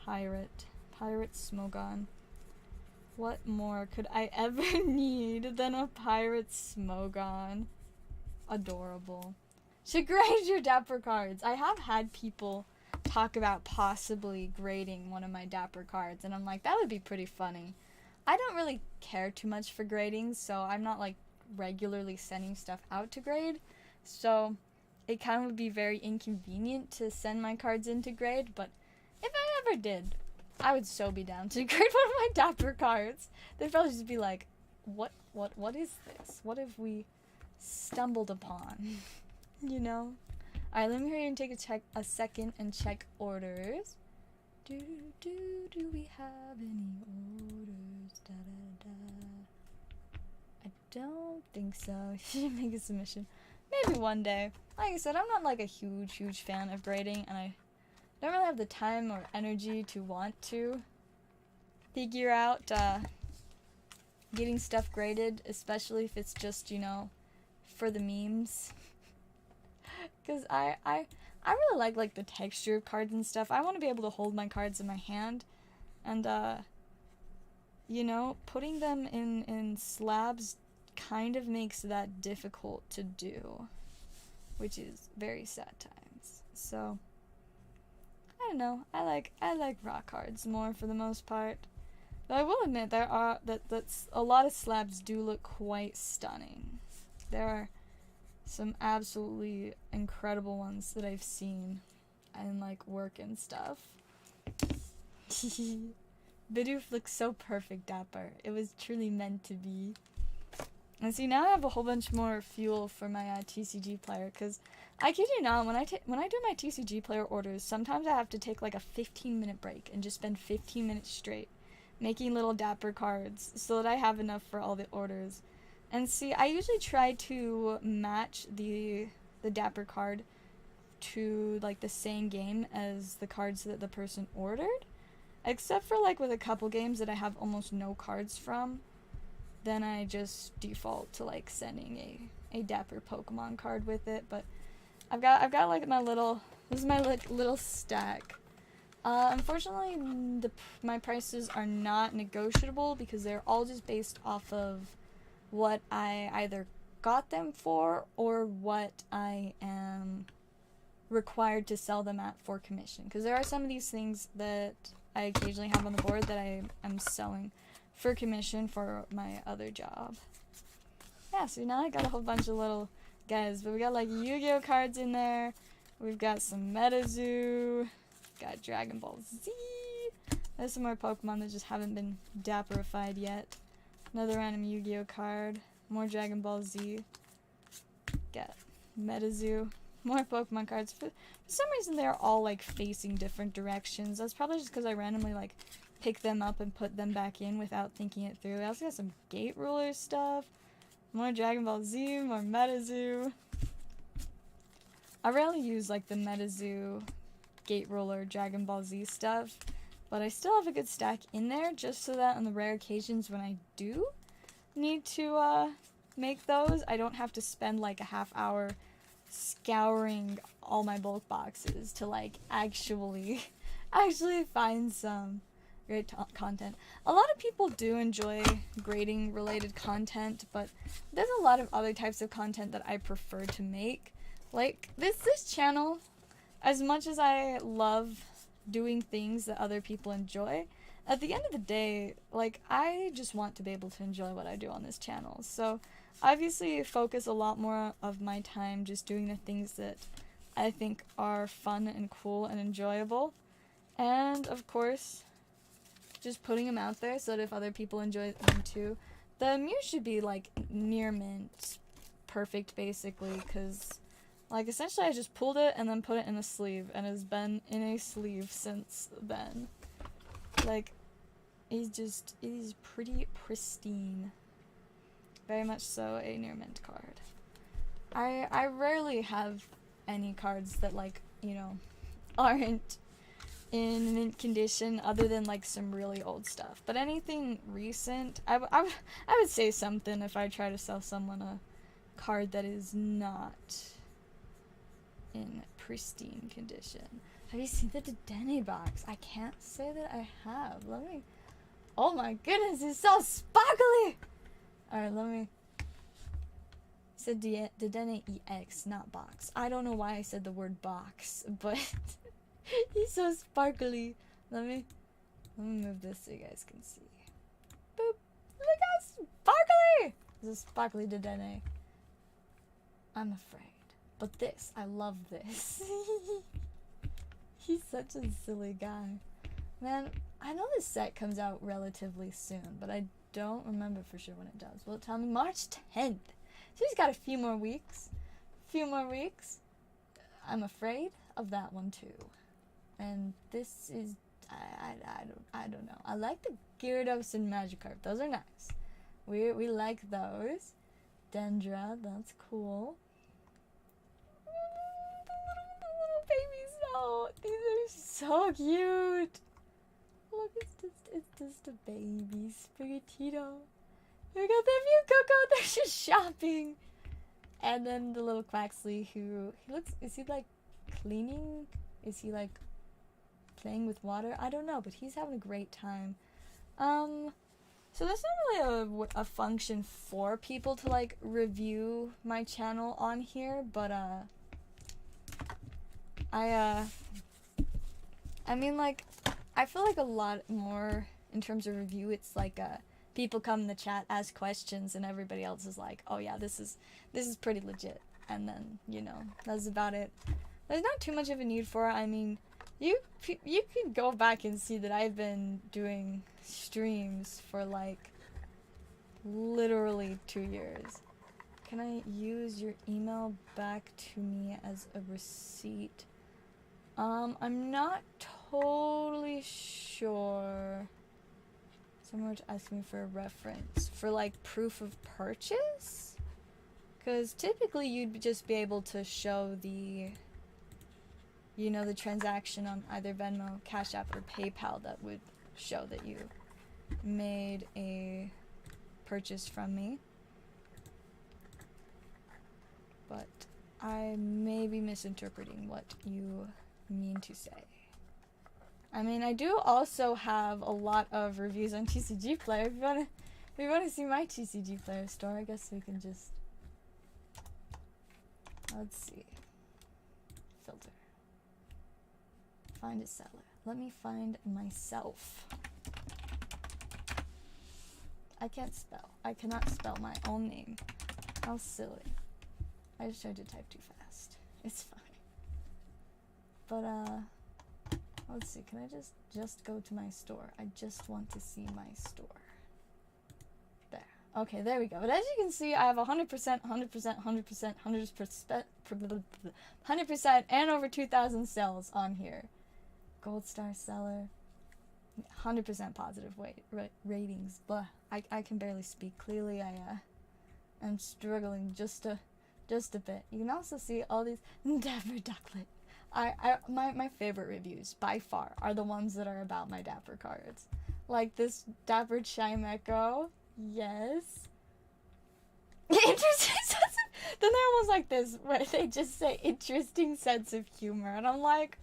Pirate Smogon. What more could I ever need than a pirate Smogon? Adorable. Should grade your Dapper cards. I have had people talk about possibly grading one of my Dapper cards, and I'm like, that would be pretty funny. I don't really care too much for grading, so I'm not like regularly sending stuff out to grade, so it kind of would be very inconvenient to send my cards in to grade, but if I ever did, I would so be down to grade one of my Dapper cards. They'd probably just be like, what is this? What have we stumbled upon? You know? Alright, let me hurry and take a second and check orders. Do we have any orders? Da da da. I don't think so. Should make a submission. Maybe one day. Like I said, I'm not like a huge fan of grading, and I don't really have the time or energy to want to figure out getting stuff graded, especially if it's just, you know, for the memes. Because I really like the texture of cards and stuff. I want to be able to hold my cards in my hand, and you know, putting them in slabs kind of makes that difficult to do, which is very sad times. So I don't know. I like raw cards more for the most part. But I will admit that's a lot of slabs do look quite stunning. There are some absolutely incredible ones that I've seen in like work and stuff. Bidoof looks so perfect, Dapper. It was truly meant to be. And see, now I have a whole bunch more fuel for my TCG player, because I kid you not, when I do my TCG player orders, sometimes I have to take like a 15-minute break and just spend 15 minutes straight making little Dapper cards so that I have enough for all the orders. And see, I usually try to match the Dapper card to like the same game as the cards that the person ordered, except for like with a couple games that I have almost no cards from. Then I just default to like sending a Dapper Pokemon card with it. But I've got like this is my like little stack. Unfortunately, my prices are not negotiable because they're all just based off of what I either got them for or what I am required to sell them at for commission. Because there are some of these things that I occasionally have on the board that I am selling for commission for my other job. Yeah, so now I got a whole bunch of little guys, but we got like Yu-Gi-Oh cards in there. We've got some MetaZoo, got Dragon Ball Z. There's some more Pokemon that just haven't been Dapperified yet. Another random Yu-Gi-Oh card. More Dragon Ball Z. Got MetaZoo. More Pokemon cards. For some reason they're all like facing different directions. That's probably just because I randomly like pick them up and put them back in without thinking it through. I also got some Gate Ruler stuff. More Dragon Ball Z. More MetaZoo. I rarely use like the MetaZoo, Gate Ruler, Dragon Ball Z stuff. But I still have a good stack in there, just so that on the rare occasions when I do need to make those, I don't have to spend like a half hour scouring all my bulk boxes to like actually actually find some great content. A lot of people do enjoy grading related content, but there's a lot of other types of content that I prefer to make. Like this channel, as much as I love doing things that other people enjoy, at the end of the day, like, I just want to be able to enjoy what I do on this channel. So obviously focus a lot more of my time just doing the things that I think are fun and cool and enjoyable. And of course, just putting them out there so that if other people enjoy them too. The mute should be like near mint perfect basically, because like essentially I just pulled it and then put it in a sleeve and has been in a sleeve since then. Like, it is pretty pristine. Very much so a near mint card. I rarely have any cards that, like, you know, aren't in mint condition other than like some really old stuff. But anything recent, I would say something if I try to sell someone a card that is not in pristine condition. Have you seen the Dedenne box? I can't say that I have. Let me... Oh my goodness, it's so sparkly! Alright, let me... I said Dedenne EX, not box. I don't know why I said the word box, but... he's so sparkly. Let me move this so you guys can see. Boop! Look how sparkly! It's a sparkly Dedenne. I'm afraid. But this, I love this. He's such a silly guy. Man, I know this set comes out relatively soon, but I don't remember for sure when it does. Will it tell me? March 10th. So he's got a few more weeks. I'm afraid of that one too. And this is, I don't know. I like the Gyarados and Magikarp. Those are nice. We like those. Dendra, that's cool. Babies, no, these are so cute. Look, it's just a baby Sprigatito. Look at them, you Coco, they're just shopping. And then the little Quaxley who, is he like cleaning? Is he like playing with water? I don't know, but he's having a great time. So there's not really a function for people to like review my channel on here, but I mean, like, I feel like a lot more in terms of review, it's like, people come in the chat, ask questions, and everybody else is like, oh yeah, this is pretty legit. And then, you know, that's about it. There's not too much of a need for it. I mean, you can go back and see that I've been doing streams for, like, literally 2 years. Can I use your email back to me as a receipt? I'm not totally sure. Someone to ask me for a reference for like proof of purchase, because typically you'd just be able to show the, you know, the transaction on either Venmo, CashApp, or PayPal that would show that you made a purchase from me. But I may be misinterpreting what you mean to say. I mean, I do also have a lot of reviews on TCG Player. If you wanna see my TCG Player store, I guess we can just, let's see. Filter. Find a seller. Let me find myself. I can't spell. I cannot spell my own name. How silly. I just tried to type too fast. It's fine. But, let's see. Can I just go to my store? I just want to see my store. There. Okay, there we go. But as you can see, I have 100%, 100%, 100%, 100%, and over 2,000 sales on here. Gold star seller. 100% positive ratings. Blah. I can barely speak clearly. I'm struggling just a bit. You can also see all these Dapper Ducklet. My favorite reviews by far are the ones that are about my Dapper cards. Like this Dapper Chimecho. Yes. Interesting sense of... Then there are ones like this where they just say interesting sense of humor. And I'm like,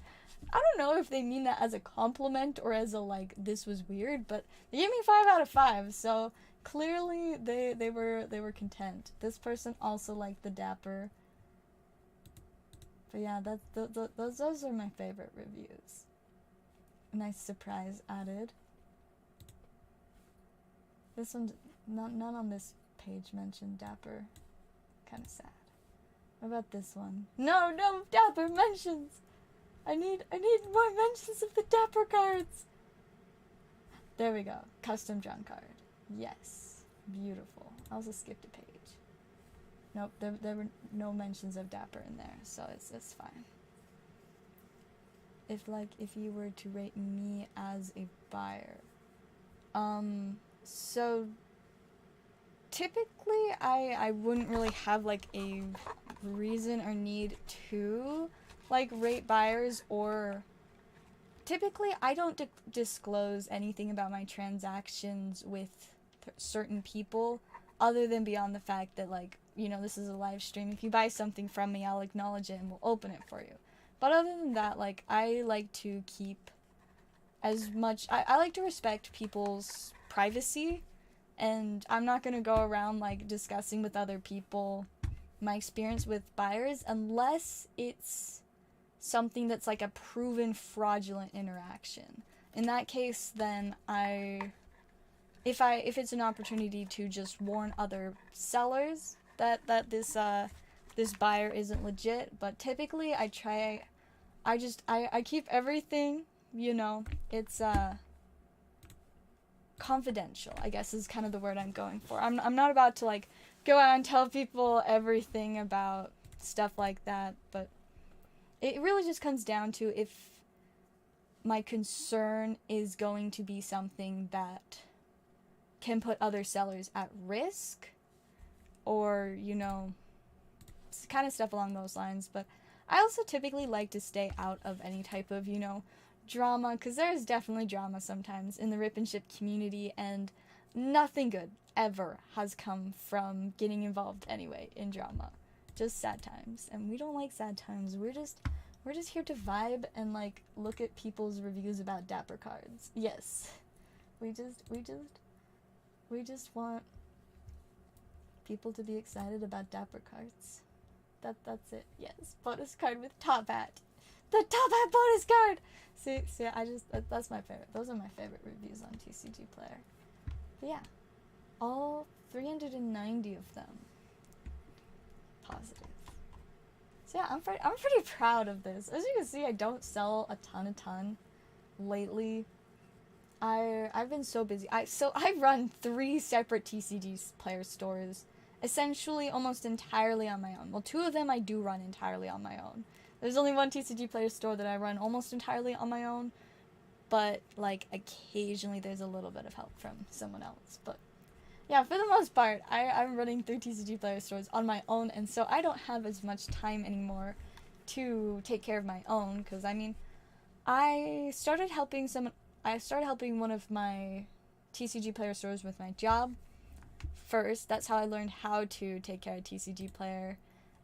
I don't know if they mean that as a compliment or as a, like, this was weird, but they gave me 5 out of 5, so clearly they were content. This person also liked the dapper. But yeah, those are my favorite reviews. Nice surprise added. This one, none on this page mentioned dapper. Kind of sad. What about this one? No dapper mentions. I need more mentions of the dapper cards. There we go. Custom drawn card. Yes. Beautiful. I also skipped a page. Nope, there were no mentions of dapper in there, so it's fine. If you were to rate me as a buyer. So typically I wouldn't really have like a reason or need to like rate buyers, or typically I don't disclose anything about my transactions with certain people other than beyond the fact that, like, you know, this is a live stream. If you buy something from me, I'll acknowledge it and we'll open it for you. But other than that, like, I like to keep as much, I like to respect people's privacy, and I'm not gonna go around like discussing with other people my experience with buyers unless it's something that's like a proven fraudulent interaction. In that case, then if it's an opportunity to just warn other sellers that this buyer isn't legit, but typically I keep everything, you know, it's confidential, I guess is kind of the word I'm going for. I'm not about to like go out and tell people everything about stuff like that, but it really just comes down to if my concern is going to be something that can put other sellers at risk, or, you know, kind of stuff along those lines. But I also typically like to stay out of any type of, you know, drama, because there's definitely drama sometimes in the rip and ship community, and nothing good ever has come from getting involved anyway in drama. Just sad times, and we don't like sad times. We're just here to vibe and like look at people's reviews about dapper cards. Yes, we just want people to be excited about dapper cards. That's it. Yes, bonus card with top hat. The top hat bonus card. See, that's my favorite. Those are my favorite reviews on TCG Player. But yeah, all 390 of them positive. So yeah, I'm pretty proud of this. As you can see, I don't sell a ton lately. I've been so busy. I run 3 separate TCG Player stores, essentially almost entirely on my own. Well, 2 of them I do run entirely on my own. There's only one TCG Player store that I run almost entirely on my own, but like occasionally there's a little bit of help from someone else. But yeah, for the most part, I'm running 3 TCG Player stores on my own, and so I don't have as much time anymore to take care of my own, because I mean, I started helping one of my TCG Player stores with my job first. That's how I learned how to take care of TCG Player.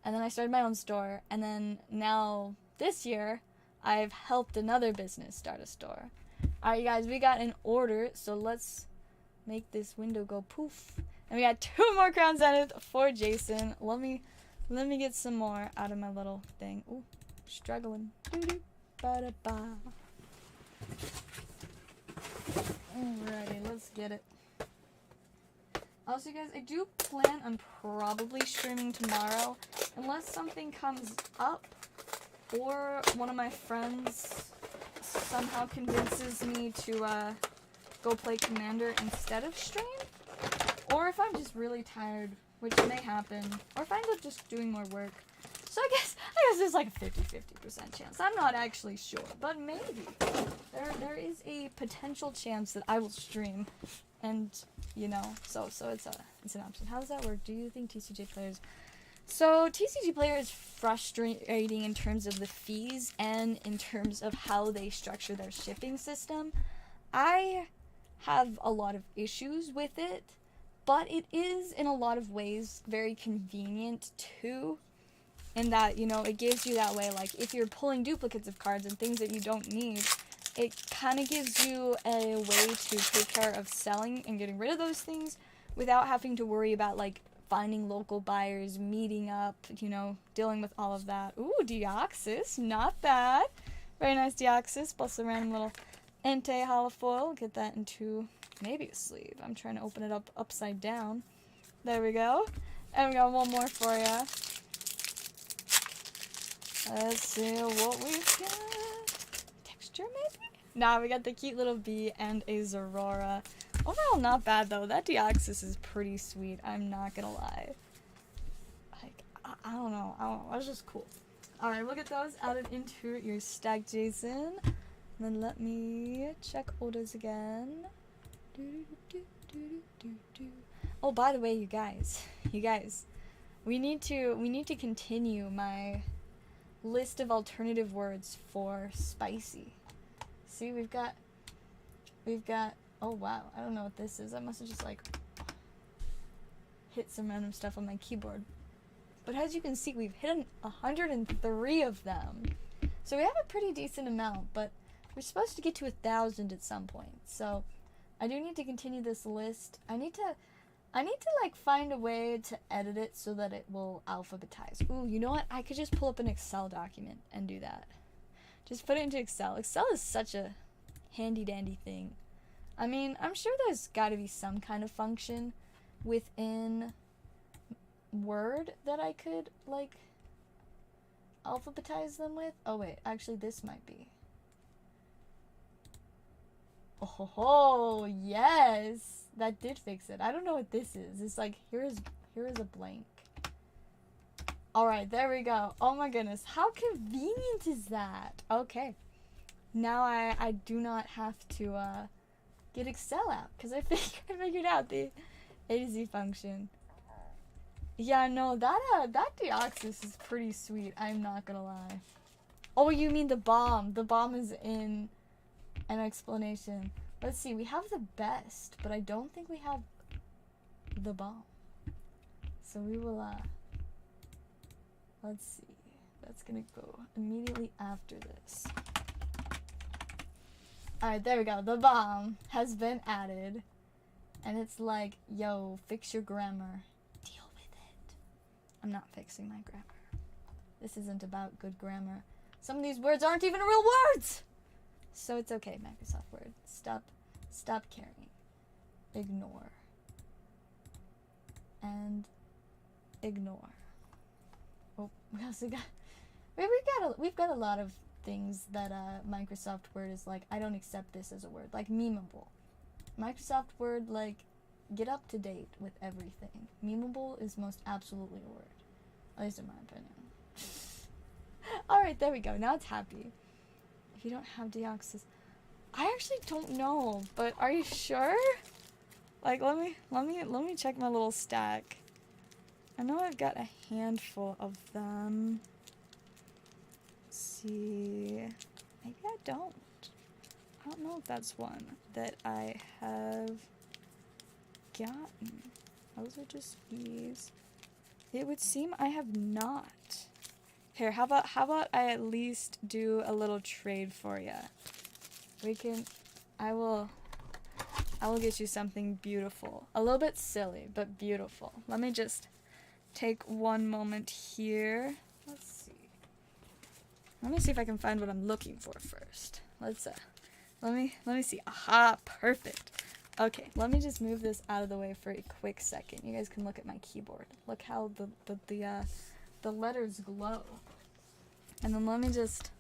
And then I started my own store. And then now, this year, I've helped another business start a store. Alright, you guys, we got an order. So let's make this window go poof. And we got 2 more Crown Zenith for Jason. Let me get some more out of my little thing. Ooh, struggling. Ba-da-ba. Alrighty, let's get it. Also, guys, I do plan on probably streaming tomorrow, unless something comes up, or one of my friends somehow convinces me to go play Commander instead of stream, or if I'm just really tired, which may happen, or if I end up just doing more work. So I guess there's like a 50% chance. I'm not actually sure, but maybe there is a potential chance that I will stream. And, you know, so it's an option. How does that work? Do you think TCG Players... So, TCG Player is frustrating in terms of the fees and in terms of how they structure their shipping system. I have a lot of issues with it, but it is, in a lot of ways, very convenient too. in that, you know, it gives you that way, like, if you're pulling duplicates of cards and things that you don't need, it kind of gives you a way to take care of selling and getting rid of those things without having to worry about, like, finding local buyers, meeting up, you know, dealing with all of that. Ooh, Deoxys, not bad. Very nice Deoxys, plus a random little Entei holofoil. Get that into maybe a sleeve. I'm trying to open it up upside down. There we go. And we got one more for you. Let's see what we've got. Texture, maybe? Nah, we got the cute little bee and a Zorora. Overall, not bad, though. That Deoxys is pretty sweet. I'm not gonna lie. Like, I don't know. That's just cool. Alright, we'll get those added into your stack, Jason. And then let me check orders again. Oh, by the way, you guys, we need to continue my list of alternative words for spicy. See, we've got, oh wow, I don't know what this is. I must have just, like, hit some random stuff on my keyboard. But as you can see, we've hit 103 of them. So we have a pretty decent amount, but we're supposed to get to 1,000 at some point. So I do need to continue this list. I need to like find a way to edit it so that it will alphabetize. Ooh, you know what? I could just pull up an Excel document and do that. Just put it into Excel. Excel is such a handy dandy thing. I mean, I'm sure there's got to be some kind of function within Word that I could, like, alphabetize them with. Oh wait, actually this might be. Oh ho ho, yes! That did fix it. I don't know what this is. It's like, here is a blank. Alright, there we go. Oh my goodness, how convenient is that? Okay. Now I do not have to get Excel out, because I figured out the A to Z function. Yeah, no, that Deoxys is pretty sweet, I'm not gonna lie. Oh, you mean the bomb. The bomb is in an explanation. Let's see, we have the best, but I don't think we have the bomb. So we will, let's see. That's gonna go immediately after this. Alright, there we go. The bomb has been added. And it's like, yo, fix your grammar. Deal with it. I'm not fixing my grammar. This isn't about good grammar. Some of these words aren't even real words! So it's okay, Microsoft Word. Stop caring. Ignore. And ignore. Oh, we also got... We've got a lot of things that Microsoft Word is like, I don't accept this as a word. Like, memeable. Microsoft Word, like, get up to date with everything. Memeable is most absolutely a word. At least in my opinion. Alright, there we go. Now it's happy. If you don't have Deoxys... I actually don't know, but are you sure? Like, let me check my little stack. I know I've got a handful of them. Let's see. Maybe I don't. I don't know if that's one that I have gotten. Those are just these. It would seem I have not. Here, how about I at least do a little trade for you? I will get you something beautiful. A little bit silly, but beautiful. Let me just take one moment here. Let's see. Let me see if I can find what I'm looking for first. Let's let me see. Aha, perfect. Okay, let me just move this out of the way for a quick second. You guys can look at my keyboard. Look how the letters glow. And then let me just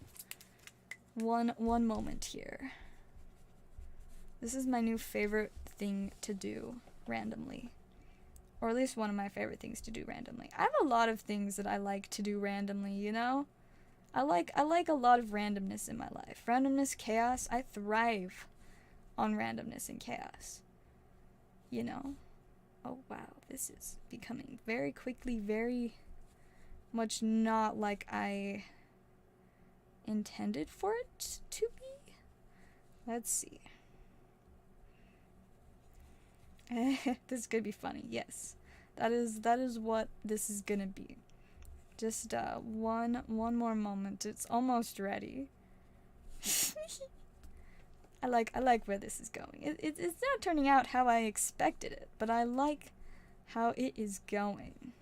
one moment here. This is my new favorite thing to do randomly. Or at least one of my favorite things to do randomly. I have a lot of things that I like to do randomly, you know? I like a lot of randomness in my life. Randomness, chaos. I thrive on randomness and chaos. You know? Oh wow, this is becoming very quickly very much not like I intended for it to be. Let's see. This is gonna be funny. Yes, that is what this is gonna be. Just one more moment. It's almost ready. I like where this is going. It's not turning out how I expected it, but I like how it is going.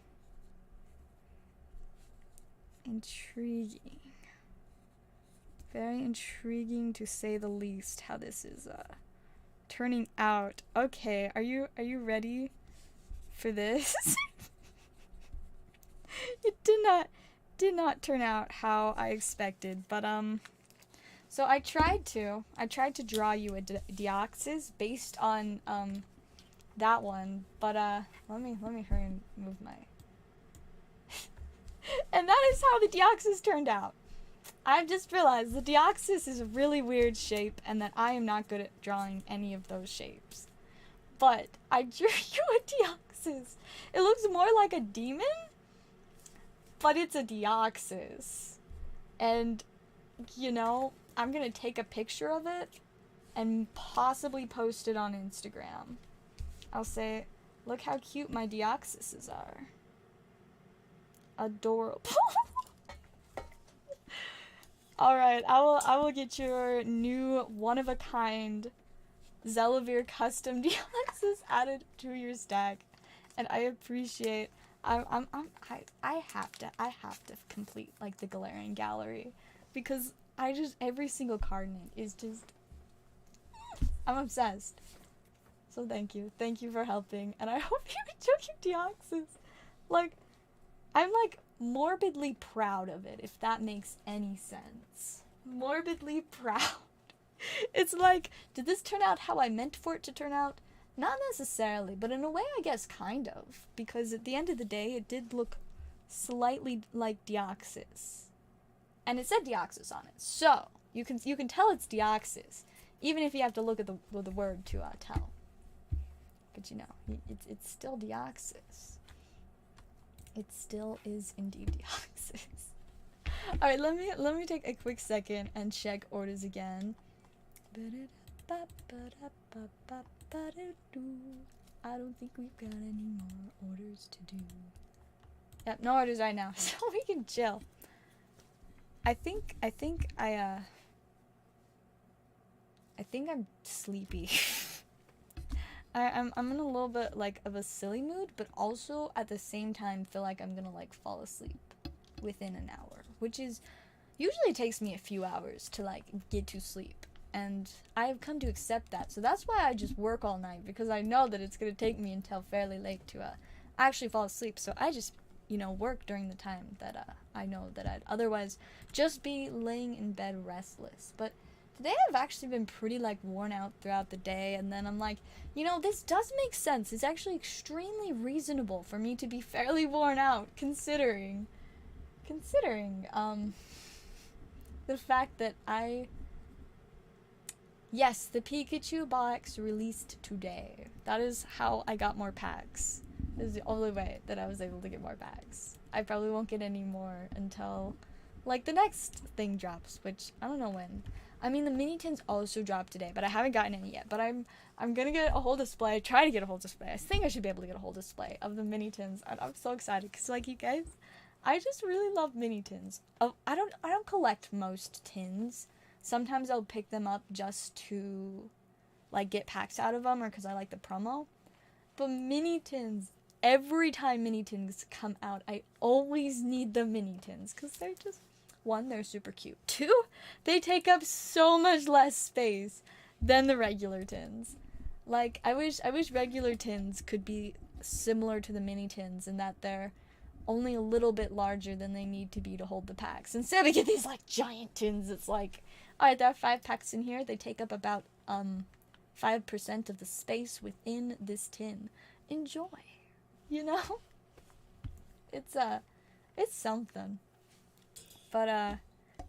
Intriguing. Very intriguing to say the least how this is turning out. Okay, are you ready for this? It did not turn out how I expected, but so I tried to draw you a Deoxys based on that one, but let me hurry and move my and that is how the Deoxys turned out. I've just realized the Deoxys is a really weird shape and that I am not good at drawing any of those shapes. But I drew you a Deoxys. It looks more like a demon, but it's a Deoxys. And, you know, I'm gonna take a picture of it and possibly post it on Instagram. I'll say, look how cute my Deoxyses are. Adorable. Alright, I will get your new one-of-a-kind Zellaveire custom Deoxys added to your stack. And I appreciate I have to complete like the Galarian gallery because I just every single card in it is just I'm obsessed. So thank you for helping, and I hope you enjoy your Deoxys. Like, I'm like morbidly proud of it, if that makes any sense. Morbidly proud. It's like, did this turn out how I meant for it to turn out? Not necessarily, but in a way, I guess kind of, because at the end of the day, it did look slightly like Deoxys, and it said Deoxys on it, so you can tell it's Deoxys, even if you have to look at the word to tell. But you know, it's still Deoxys. It still is indeed Deoxys. All right, let me take a quick second and check orders again. I don't think we've got any more orders to do. Yep, no orders right now, so we can chill. I think I'm sleepy. I'm in a little bit like of a silly mood, but also at the same time feel like I'm gonna like fall asleep within an hour, which is usually takes me a few hours to like get to sleep. And I have come to accept that. So that's why I just work all night, because I know that it's going to take me until fairly late to actually fall asleep. So I just, you know, work during the time that I know that I'd otherwise just be laying in bed restless. But today I've actually been pretty like worn out throughout the day, and then I'm like, you know, this does make sense. It's actually extremely reasonable for me to be fairly worn out considering the fact that yes, the Pikachu box released today. That is how I got more packs. This is the only way that I was able to get more packs. I probably won't get any more until like the next thing drops, which I don't know when. I mean, the mini tins also dropped today, but I haven't gotten any yet. But I'm gonna get a whole display. Try to get a whole display. I think I should be able to get a whole display of the mini tins. I'm so excited because, like, you guys, I just really love mini tins. I don't collect most tins. Sometimes I'll pick them up just to like get packs out of them, or because I like the promo. But mini tins, every time mini tins come out, I always need the mini tins because they're just, one, they're super cute. Two, they take up so much less space than the regular tins. Like, I wish regular tins could be similar to the mini tins in that they're only a little bit larger than they need to be to hold the packs. Instead, we get these like giant tins. It's like, alright, there are 5 packs in here. They take up about 5% of the space within this tin. Enjoy, you know? It's something. But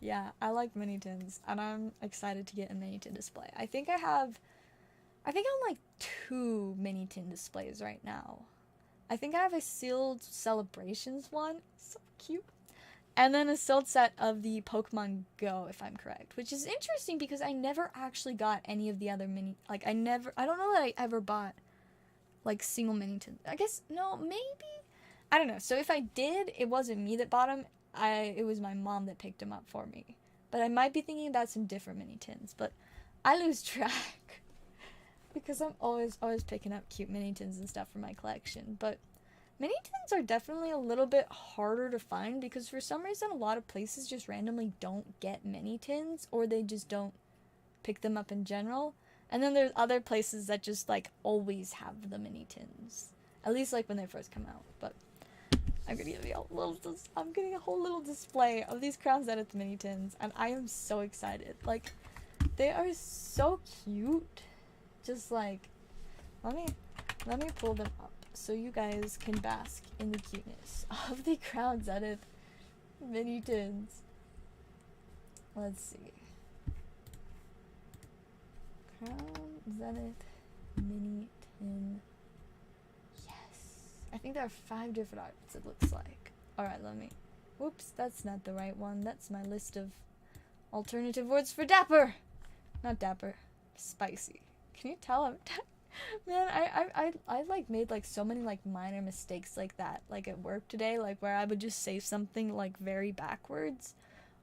yeah, I like mini tins, and I'm excited to get a mini tin display. I think I'm like 2 mini tin displays right now. I think I have a sealed Celebrations one, so cute, and then a sealed set of the Pokemon Go, if I'm correct, which is interesting because I never actually got any of the other mini, like, I don't know that I ever bought, like, single mini tins. I guess, no, maybe, I don't know. So if I did, it wasn't me that bought them. It was my mom that picked them up for me. But I might be thinking about some different mini tins. But I lose track because I'm always picking up cute mini tins and stuff for my collection. But mini tins are definitely a little bit harder to find because for some reason a lot of places just randomly don't get mini tins, or they just don't pick them up in general. And then there's other places that just like always have the mini tins, at least like when they first come out. But I'm getting a whole little display of these Crown Zenith mini tins, and I am so excited. Like, they are so cute. Just like, let me pull them up so you guys can bask in the cuteness of the Crown Zenith mini tins. Let's see. Crown Zenith mini tin. I think there are 5 different arts, it looks like. Alright, whoops, that's not the right one. That's my list of alternative words for dapper. Not dapper. Spicy. Can you tell I'm man, I like made like so many like minor mistakes like that, like at work today, like where I would just say something like very backwards,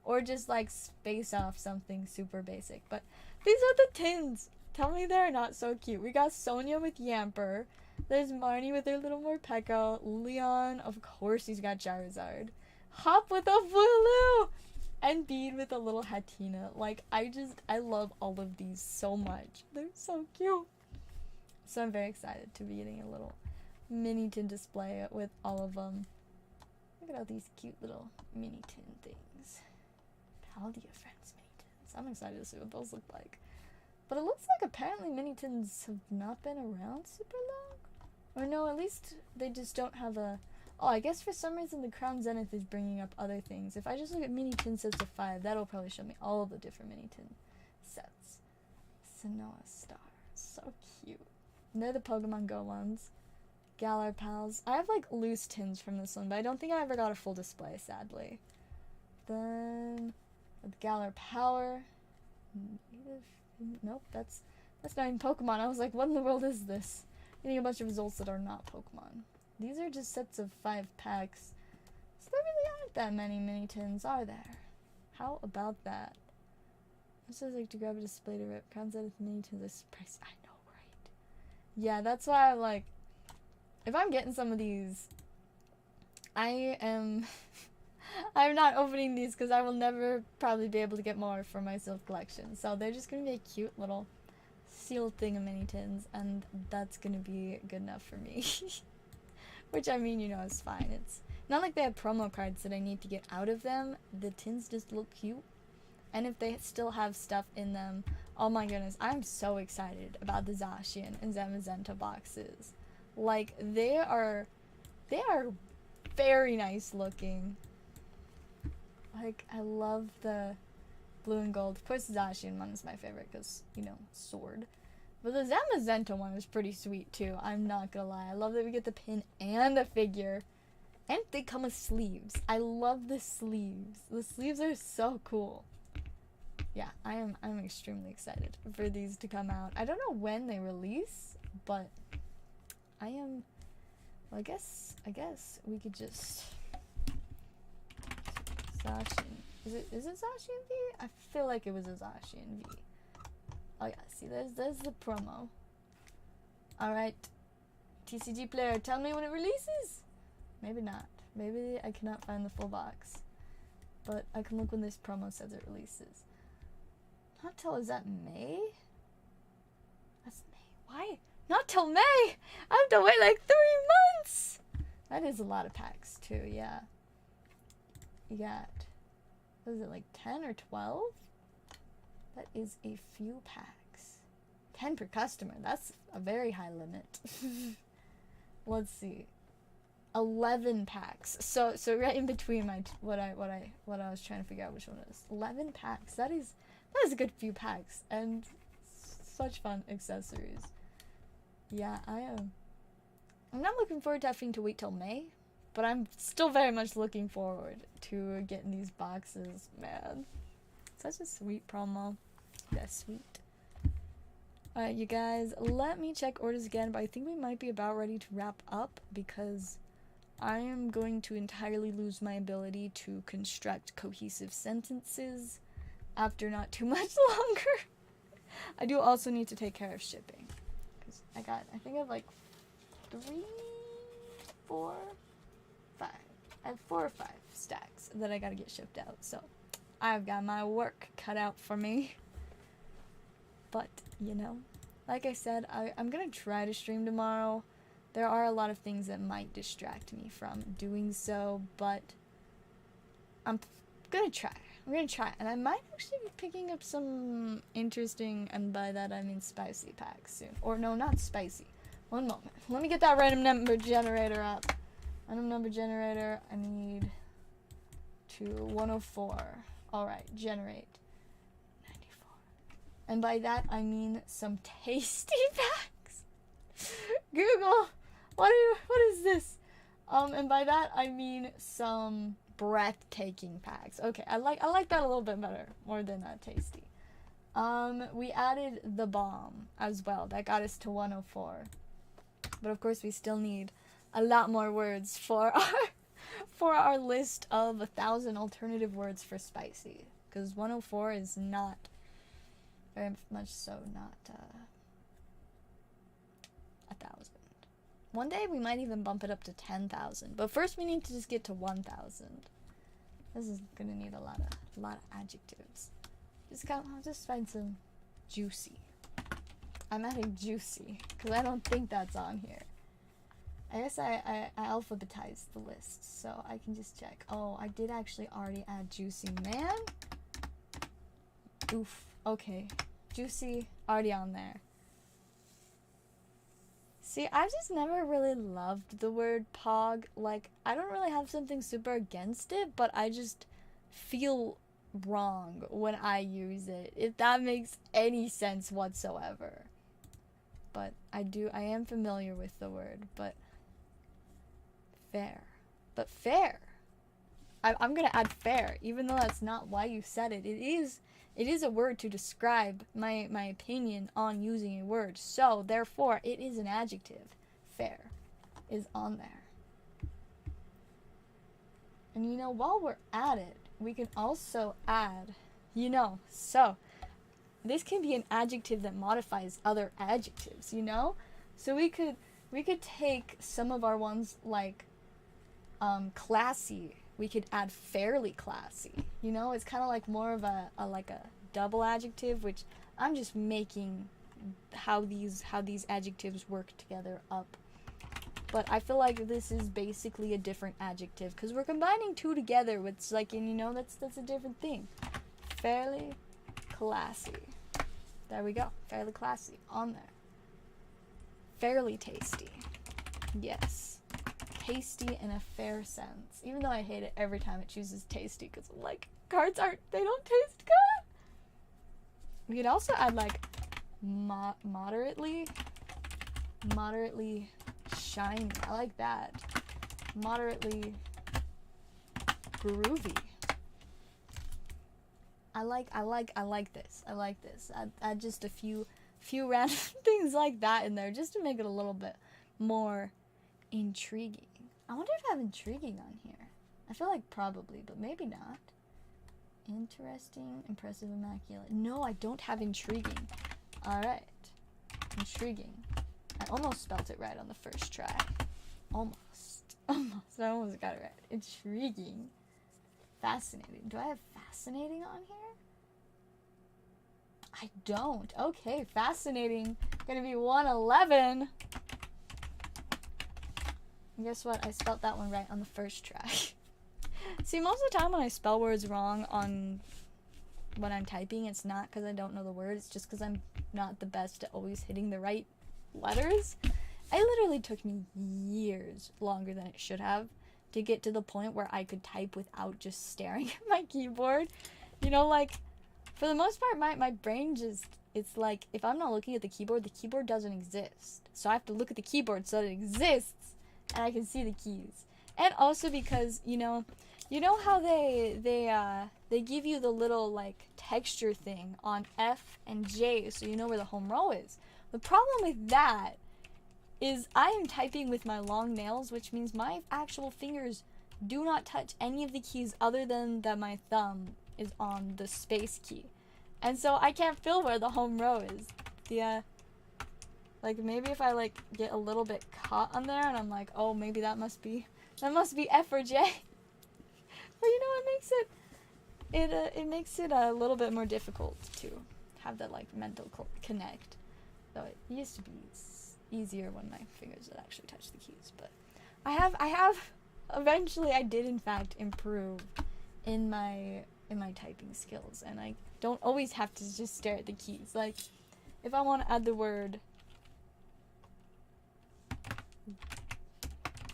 or just like space off something super basic. But these are the tins. Tell me they're not so cute. We got Sonia with Yamper. There's Marnie with her little Morpeko. Leon, of course he's got Charizard. Hop with a Vulu! And Bean with a little Hatina. Like, I love all of these so much. They're so cute. So I'm very excited to be getting a little mini tin display with all of them. Look at all these cute little mini tin things. Paldia Friends mini tins. I'm excited to see what those look like. But it looks like apparently mini tins have not been around super long. Or no, at least they just don't have a... Oh, I guess for some reason the Crown Zenith is bringing up other things. If I just look at mini tin sets of 5, that'll probably show me all of the different mini tin sets. Sanoa Star. So cute. And they're the Pokemon Go ones. Galar Pals. I have like loose tins from this one, but I don't think I ever got a full display, sadly. Then with Galar Power. Nope, that's not even Pokemon. I was like, what in the world is this? Getting a bunch of results that are not Pokemon. These are just sets of 5 packs. So there really aren't that many mini tins, are there? How about that? It says like to grab a display to rip. Crown Zenith mini tins this price. I know, right? Yeah, that's why I'm like, if I'm getting some of these, I'm not opening these because I will never probably be able to get more for my Silph collection. So they're just gonna be a cute little sealed thing of mini tins, and that's gonna be good enough for me. Which, I mean, you know, is fine. It's not like they have promo cards that I need to get out of them. The tins just look cute. And if they still have stuff in them, oh my goodness, I'm so excited about the Zacian and Zamazenta boxes. Like, they are very nice looking. Like, I love the blue and gold. Of course, the Zacian one is my favorite because, you know, sword. But the Zamazenta one is pretty sweet, too. I'm not gonna lie. I love that we get the pin and the figure. And they come with sleeves. I love the sleeves. The sleeves are so cool. Yeah, I'm extremely excited for these to come out. I don't know when they release, but I am... Well, I guess we could just... Zacian. Is it Zacian V? I feel like it was a Zacian V. Oh yeah, see, there's the promo. Alright. TCG player, tell me when it releases? Maybe not. Maybe I cannot find the full box. But I can look when this promo says it releases. Not till, is that May? That's May. Why? Not till May! I have to wait like 3 months! That is a lot of packs too, yeah. You got, what is it, like 10 or 12? That is a few packs. 10 per customer. That's a very high limit. Let's see. 11 packs. So right in between my what I was trying to figure out which one it is. 11 packs. That is a good few packs and such fun accessories. Yeah, I'm not looking forward to having to wait till May, but I'm still very much looking forward to getting these boxes, man. Such a sweet promo. Yeah, sweet. Alright, you guys, let me check orders again, but I think we might be about ready to wrap up because I am going to entirely lose my ability to construct cohesive sentences after not too much longer. I do also need to take care of shipping. Because I think I have like 3, 4, 5. I have 4 or 5 stacks that I gotta get shipped out. So I've got my work cut out for me. But, you know, like I said, I'm gonna try to stream tomorrow. There are a lot of things that might distract me from doing so, but I'm gonna try. I'm gonna try, and I might actually be picking up some interesting, and by that I mean spicy packs soon. Or no, not spicy. One moment. Let me get that random number generator up. Random number generator, I need to 104. Alright, generate. 94. And by that I mean some tasty packs. Google, what is this? And by that I mean some breathtaking packs. Okay, I like that a little bit better, more than tasty. We added the bomb as well. That got us to 104. But of course we still need a lot more words for our list of 1,000 alternative words for spicy, because 104 is not very much so not 1,000. One day we might even bump it up to 10,000, but first we need to just get to 1,000. This is gonna need a lot of adjectives. I'll just find some juicy. I'm adding juicy because I don't think that's on here. I guess I alphabetized the list, so I can just check. Oh, I did actually already add juicy, man. Oof. Okay, juicy already on there. See, I've just never really loved the word pog. Like, I don't really have something super against it, but I just feel wrong when I use it, if that makes any sense whatsoever. But I am familiar with the word, but fair. But fair. I'm gonna add fair, even though that's not why you said it. It is a word to describe my opinion on using a word. So, therefore, it is an adjective. Fair is on there. And you know, while we're at it, we can also add, so this can be an adjective that modifies other adjectives, So we could take some of our ones like classy. We could add fairly classy. It's kind of like more of a double adjective, which I'm just making how these adjectives work together up. But I feel like this is basically a different adjective because we're combining two together, which that's a different thing. Fairly classy. There we go. Fairly classy on there. Fairly tasty. Yes. Tasty in a fair sense. Even though I hate it every time it chooses tasty because I'm like, cards they don't taste good. We could also add like moderately shiny. I like that. Moderately groovy. I like this. Add just a few random things like that in there just to make it a little bit more intriguing. I wonder if I have intriguing on here. I feel like probably, but maybe not. Interesting, impressive, immaculate. No, I don't have intriguing. Alright. Intriguing. I almost spelt it right on the first try. Almost. I almost got it right. Intriguing. Fascinating. Do I have fascinating on here? I don't. Okay, fascinating. Gonna be 111. And guess what? I spelt that one right on the first try. See, most of the time when I spell words wrong when I'm typing, it's not because I don't know the word. It's just because I'm not the best at always hitting the right letters. It literally took me years longer than it should have to get to the point where I could type without just staring at my keyboard. For the most part, my brain just, it's like, if I'm not looking at the keyboard doesn't exist. So I have to look at the keyboard so that it exists, and I can see the keys. And also because, you know how they give you the little, like, texture thing on F and J so you know where the home row is. The problem with that is I am typing with my long nails, which means my actual fingers do not touch any of the keys other than that my thumb is on the space key. And so I can't feel where the home row is. Like maybe if I like get a little bit caught on there and I'm like, oh, maybe that must be F or J. But you know, it makes it a little bit more difficult to have that like mental connect. So it used to be easier when my fingers would actually touch the keys, but I have eventually I did in fact improve in my typing skills, and I don't always have to just stare at the keys. Like if I want to add the word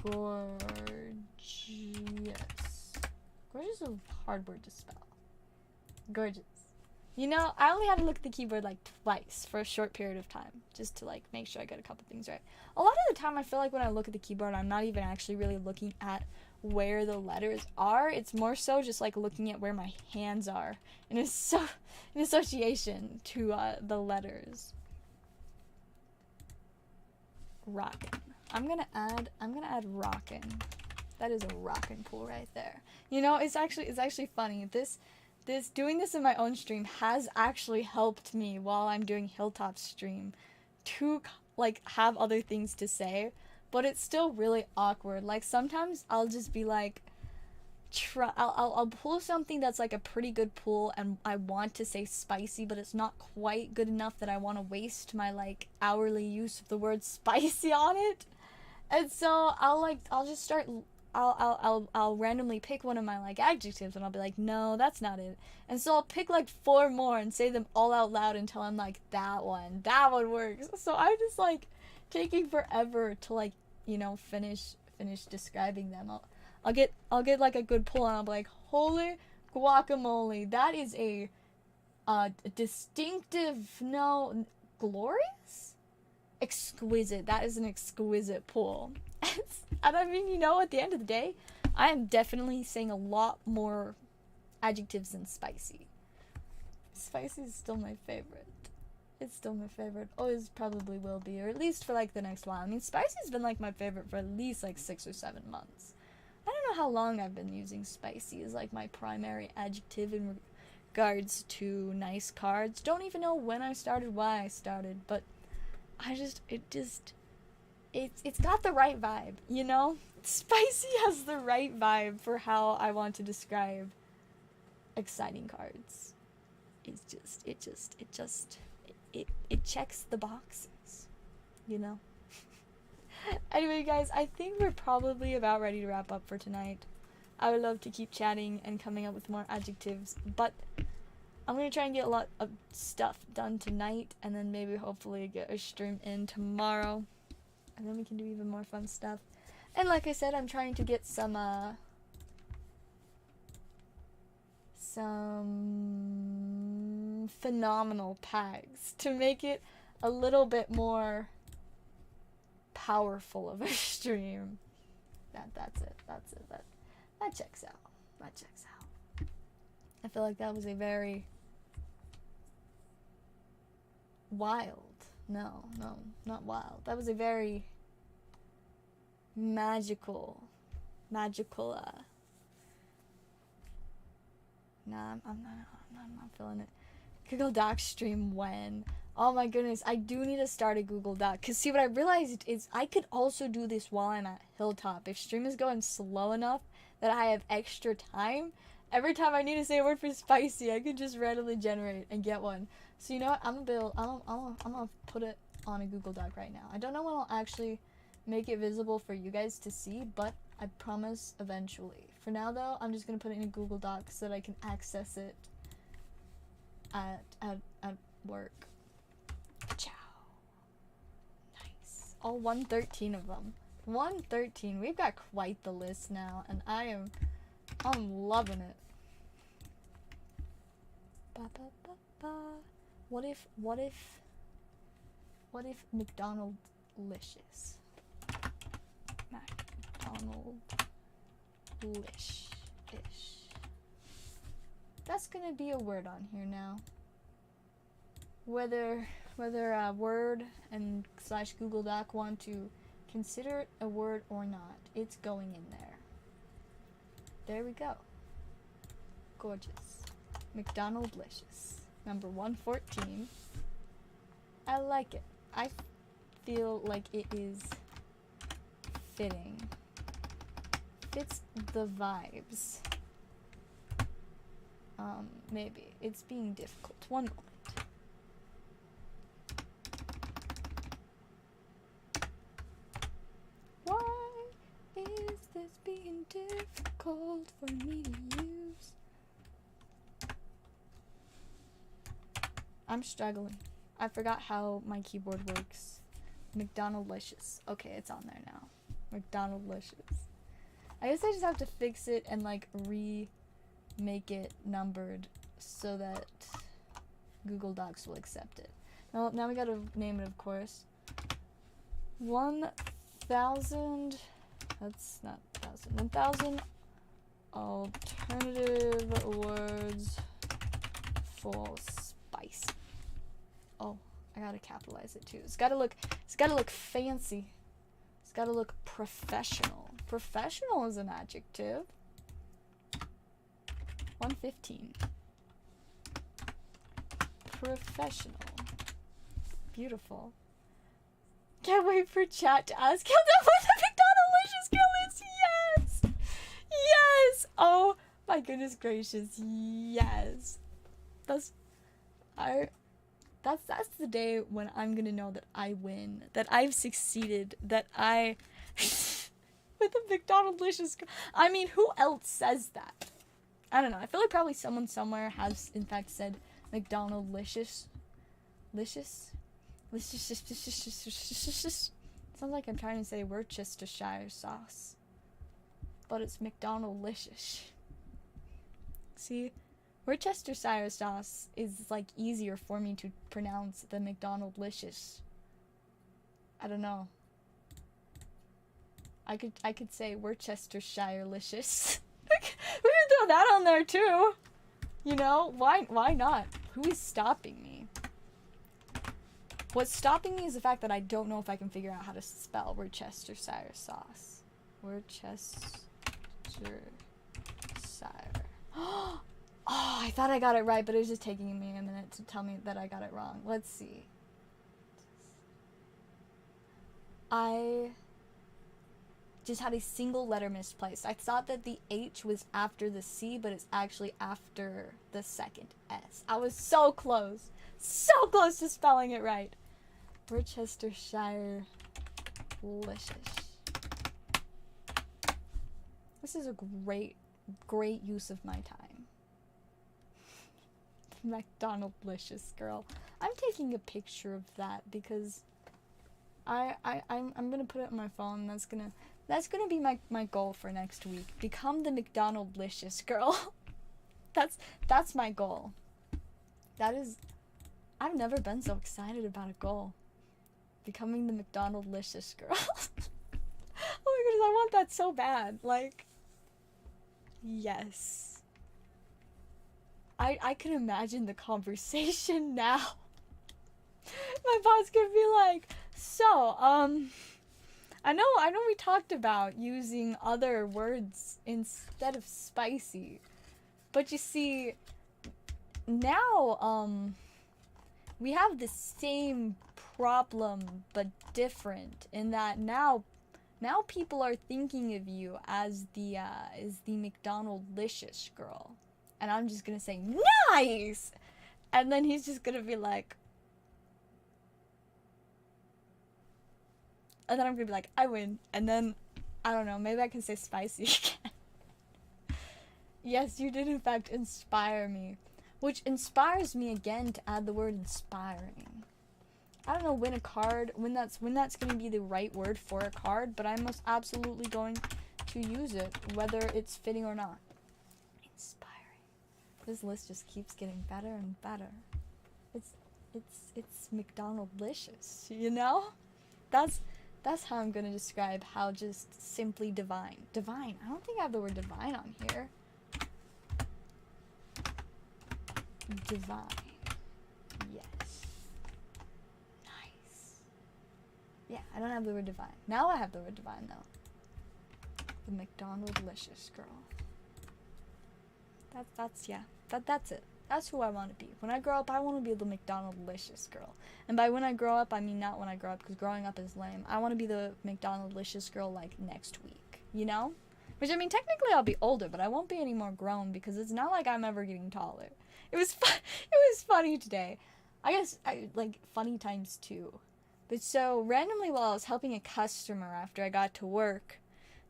gorgeous. Gorgeous is a hard word to spell. Gorgeous. You know, I only had to look at the keyboard like twice for a short period of time just to like make sure I got a couple things right. A lot of the time I feel like when I look at the keyboard, I'm not even actually really looking at where the letters are. It's more so just like looking at where my hands are in association to the letters. Rockin'. I'm gonna add rockin'. That is a rockin' pool right there. You know, it's actually funny. Doing this in my own stream has actually helped me while I'm doing Hilltop's stream to like have other things to say, but it's still really awkward. Like sometimes I'll just be like, I'll pull something that's like a pretty good pull and I want to say spicy, but it's not quite good enough that I want to waste my like hourly use of the word spicy on it. And so I'll randomly pick one of my like adjectives and I'll be like, no, that's not it. And so I'll pick like 4 more and say them all out loud until I'm like, that one works. So I'm just like taking forever to like, you know, finish describing them. I'll get like a good pull and I'll be like, holy guacamole, that is a distinctive, no, glorious? Exquisite. That is an exquisite pull. And I mean, you know, at the end of the day, I am definitely saying a lot more adjectives than spicy. Spicy is still my favorite. It's still my favorite. Always probably will be, or at least for like the next while. I mean, spicy's been like my favorite for at least like 6 or 7 months. I don't know how long I've been using spicy as like my primary adjective in regards to nice cards. Don't even know when I started, why I started, but it's got the right vibe, you know? Spicy has the right vibe for how I want to describe exciting cards. It checks the boxes, you know? Anyway, guys, I think we're probably about ready to wrap up for tonight. I would love to keep chatting and coming up with more adjectives, but I'm going to try and get a lot of stuff done tonight, and then maybe hopefully get a stream in tomorrow, and then we can do even more fun stuff. And like I said, I'm trying to get some phenomenal packs to make it a little bit more powerful of a stream. That's it. That checks out. I feel like that was a very wild. No, not wild. That was a very magical. Nah, I'm not feeling it. Google Docs stream when? Oh my goodness, I do need to start a Google Doc. Cause see, what I realized is I could also do this while I'm at Hilltop. If stream is going slow enough that I have extra time, every time I need to say a word for spicy, I could just randomly generate and get one. So you know what? I'm gonna put it on a Google Doc right now. I don't know when I'll actually make it visible for you guys to see, but I promise eventually. For now though, I'm just gonna put it in a Google Doc so that I can access it at work. Ciao. Nice. All 113 of them. 113. We've got quite the list now, and I'm loving it. Ba, ba, ba, ba. What if McDonald's-licious? McDonald-ish. That's gonna be a word on here now. Whether whether Word and / Google Doc want to consider it a word or not. It's going in there. There we go. Gorgeous. McDonaldlicious. Number 114. I like it. I feel like it is fitting. Fits the vibes. Maybe. It's being difficult. One moment. Why is this being difficult for me to use? I'm struggling. I forgot how my keyboard works. McDonaldlicious. Okay, it's on there now. McDonaldlicious. I guess I just have to fix it and like remake it numbered so that Google Docs will accept it. Now we gotta name it, of course. 1,000. That's not 1,000. 1,000 alternative words for spice. Oh, I gotta capitalize it too. It's gotta look fancy. It's gotta look professional. Professional is an adjective. 115. Professional. Beautiful. Can't wait for chat to ask how that what the McDonaldlicious girl is. Yes! Yes! Oh my goodness gracious. Yes. That's the day when I'm gonna know that I win, that I've succeeded, that I with the McDonaldlicious girl. I mean, who else says that? I don't know. I feel like probably someone somewhere has in fact said McDonaldlicious. Licious? Sounds like I'm trying to say Worcestershire sauce. But it's McDonaldlicious. See? Worcestershire sauce is like easier for me to pronounce than McDonaldlicious. I don't know. I could say Worcestershirelicious. We can throw that on there too. You know, why not? Who is stopping me? What's stopping me is the fact that I don't know if I can figure out how to spell Worcestershire sauce. Worcestershire. Oh, I thought I got it right, but it was just taking me a minute to tell me that I got it wrong. Let's see. I just had a single letter misplaced. I thought that the H was after the C, but it's actually after the second S. I was so close. So close to spelling it right. Worcestershire licious. This is a great use of my time. McDonaldlicious girl. I'm taking a picture of that because I'm gonna put it on my phone. That's gonna be my goal for next week. Become the McDonaldlicious girl. That's my goal. I've never been so excited about a goal. Becoming the McDonaldlicious girl. Oh my goodness, I want that so bad. Like, yes. I can imagine the conversation now. My boss could be like, so, I know we talked about using other words instead of spicy. But you see, now, we have the same problem, but different, in that now people are thinking of you as the McDonaldlicious girl. And I'm just gonna say, nice! And then he's just gonna be like, and then I'm gonna be like, I win. And then, I don't know, maybe I can say spicy again. Yes, you did in fact inspire me. Which inspires me again to add the word inspiring. I don't know when that's gonna be the right word for a card, but I'm most absolutely going to use it, whether it's fitting or not. Inspiring. This list just keeps getting better and better. It's McDonaldlicious, you know? That's how I'm gonna describe how just simply divine. Divine. I don't think I have the word divine on here. Divine. Yes. Yeah, I don't have the word divine. Now I have the word divine, though. The McDonald's-licious girl. That's it. That's who I want to be. When I grow up, I want to be the McDonald's-licious girl. And by when I grow up, I mean not when I grow up, because growing up is lame. I want to be the McDonald's-licious girl, like, next week. You know? Which, I mean, technically I'll be older, but I won't be any more grown, because it's not like I'm ever getting taller. It was funny today. I guess, funny times two. But so, randomly while I was helping a customer after I got to work,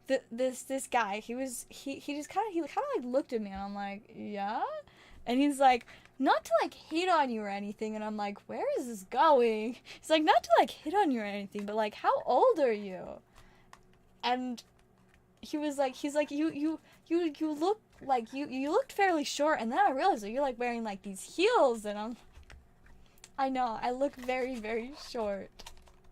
this guy, he kind of looked at me, and I'm like, yeah? And he's like, not to, like, hit on you or anything, and I'm like, where is this going? He's like, not to, like, hit on you or anything, but, like, how old are you? And he's like, you look, like, you looked fairly short, and then I realized that you're, like, wearing, like, these heels, and I know, I look very, very short.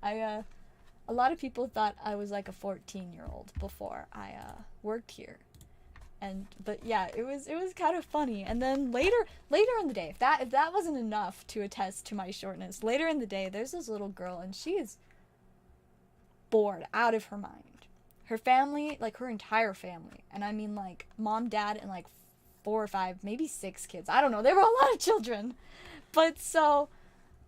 A lot of people thought I was like a 14-year-old before I worked here. But yeah, it was kind of funny. And then later in the day, if that wasn't enough to attest to my shortness, later in the day there's this little girl, and she is bored out of her mind. Her family, like her entire family, and I mean like mom, dad, and like 4 or 5, maybe 6 kids. I don't know. There were a lot of children. But so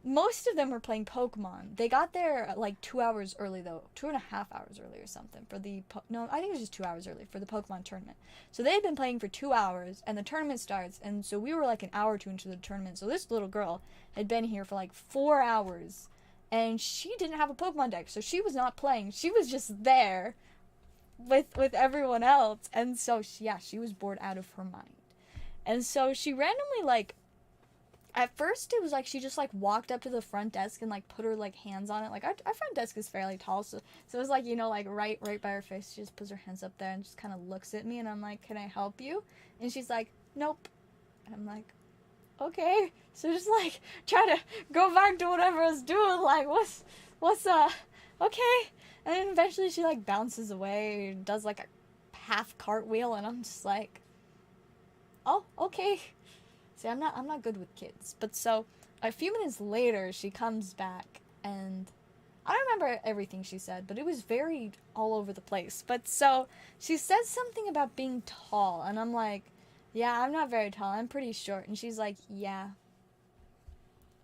most of them were playing Pokemon. They got there like 2 hours early, though. 2.5 hours early or something for the... No, I think it was just 2 hours early for the Pokemon tournament. So they had been playing for 2 hours, and the tournament starts, and so we were like an hour or two into the tournament. So this little girl had been here for like 4 hours, and she didn't have a Pokemon deck, so she was not playing. She was just there with everyone else, and so, she was bored out of her mind. And so she randomly, like... At first, it was like she just, like, walked up to the front desk and, like, put her, like, hands on it. Like, our front desk is fairly tall, so it was, like, you know, like, right by her face. She just puts her hands up there and just kind of looks at me, and I'm like, can I help you? And she's like, nope. And I'm like, okay. So just, like, try to go back to whatever I was doing. Like, what's okay. And then eventually she, like, bounces away and does, like, a half cartwheel, and I'm just like, oh, okay. See, I'm not good with kids. But so, a few minutes later, she comes back, and I don't remember everything she said, but it was very all over the place. But so, she says something about being tall, and I'm like, yeah, I'm not very tall, I'm pretty short. And she's like, yeah.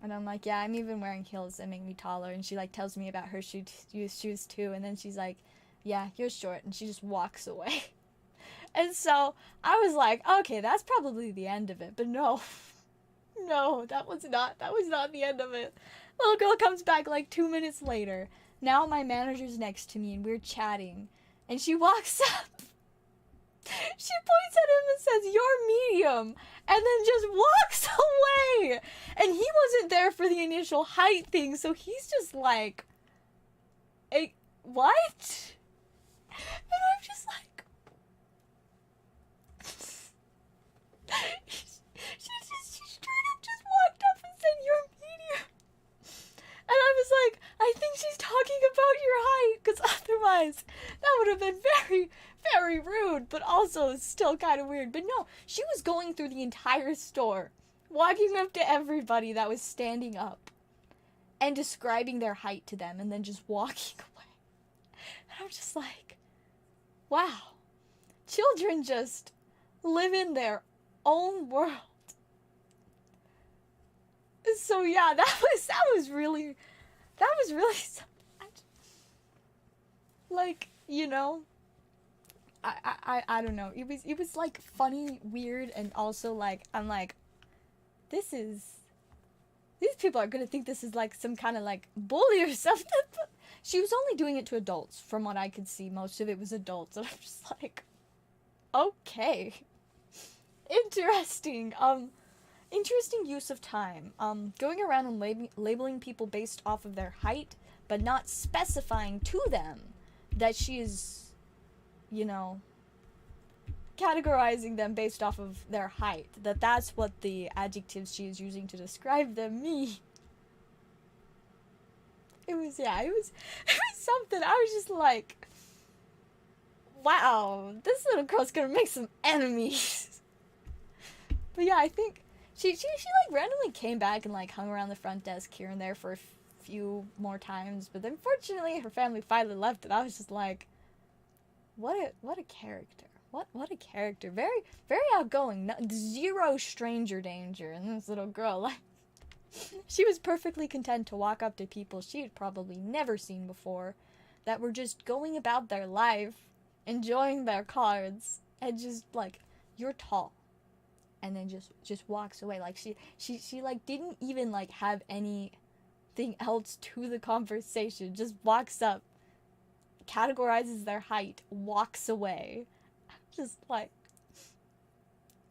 And I'm like, yeah, I'm even wearing heels that make me taller. And she, like, tells me about her shoes too, and then she's like, yeah, you're short, and she just walks away. And so, I was like, okay, that's probably the end of it. But no, that was not the end of it. Little girl comes back like 2 minutes later. Now my manager's next to me and we're chatting. And she walks up. She points at him and says, you're medium. And then just walks away. And he wasn't there for the initial height thing, so he's just like, hey, what? And I'm just like, she straight up just walked up and said, you're medium. And I was like, I think she's talking about your height, because otherwise that would have been very, very rude, but also still kind of weird. But no, she was going through the entire store, walking up to everybody that was standing up and describing their height to them and then just walking away. And I'm just like, wow, children just live in their own world. So yeah, that was really something. Like, you know, I don't know. It was like funny, weird, and also like I'm like, these people are gonna think this is like some kind of like bully or something. But she was only doing it to adults, from what I could see. Most of it was adults, and I'm just like, okay. Interesting. Interesting use of time. Going around and labeling people based off of their height, but not specifying to them that she is, you know, categorizing them based off of their height. That's what the adjectives she is using to describe them mean. It was something. I was just like, wow, this little girl's gonna make some enemies. But yeah, I think she like randomly came back and like hung around the front desk here and there for few more times, but unfortunately her family finally left, and I was just like, what a character. What a character. Very, very outgoing. Zero stranger danger. And this little girl, like, she was perfectly content to walk up to people she had probably never seen before that were just going about their life, enjoying their cards, and just like, you're tall. And then just walks away. Like, she like didn't even like have anything else to the conversation. Just walks up, categorizes their height, walks away. Just like,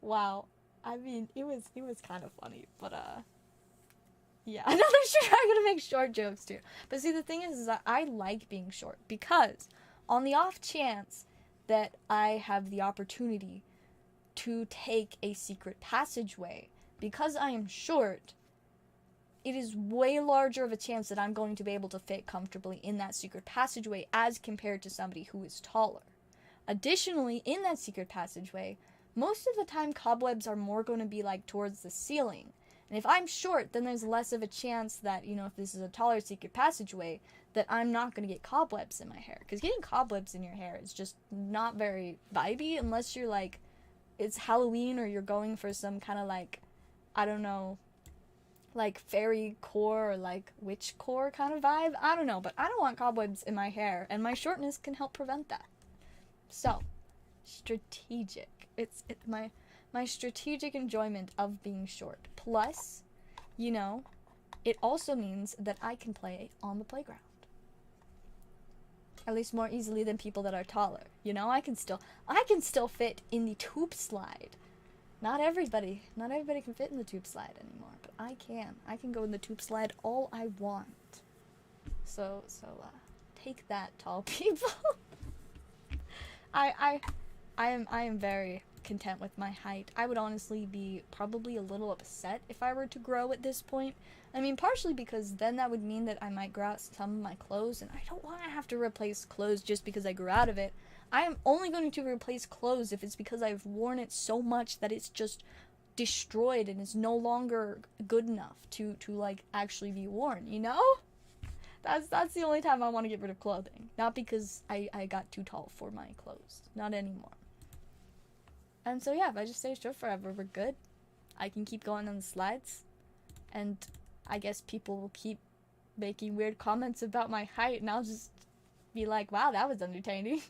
wow. I mean, it was kind of funny, but yeah. Another short. I'm gonna make short jokes too. But see, the thing is that I like being short because on the off chance that I have the opportunity to take a secret passageway, because I am short, it is way larger of a chance that I'm going to be able to fit comfortably in that secret passageway as compared to somebody who is taller. Additionally, in that secret passageway, most of the time cobwebs are more going to be like towards the ceiling. And if I'm short, then there's less of a chance that, you know, if this is a taller secret passageway, that I'm not going to get cobwebs in my hair. Because getting cobwebs in your hair is just not very vibey unless you're like, it's Halloween or you're going for some kind of like, I don't know, like fairy core or like witch core kind of vibe. I don't know, but I don't want cobwebs in my hair, and my shortness can help prevent that. So, strategic. It's my strategic enjoyment of being short. Plus, you know, it also means that I can play on the playground. At least more easily than people that are taller. You know, I can still fit in the tube slide. Not everybody can fit in the tube slide anymore, but I can. I can go in the tube slide all I want. So take that, tall people. I am very content with my height. I would honestly be probably a little upset if I were to grow at this point. I mean, partially because then that would mean that I might grow out some of my clothes, and I don't want to have to replace clothes just because I grew out of it. I am only going to replace clothes if it's because I've worn it so much that it's just destroyed and is no longer good enough to like actually be worn, you know? That's the only time I want to get rid of clothing. Not because I got too tall for my clothes. Not anymore. And so yeah, if I just stay short forever, we're good. I can keep going on the slides. And I guess people will keep making weird comments about my height, and I'll just be like, wow, that was entertaining.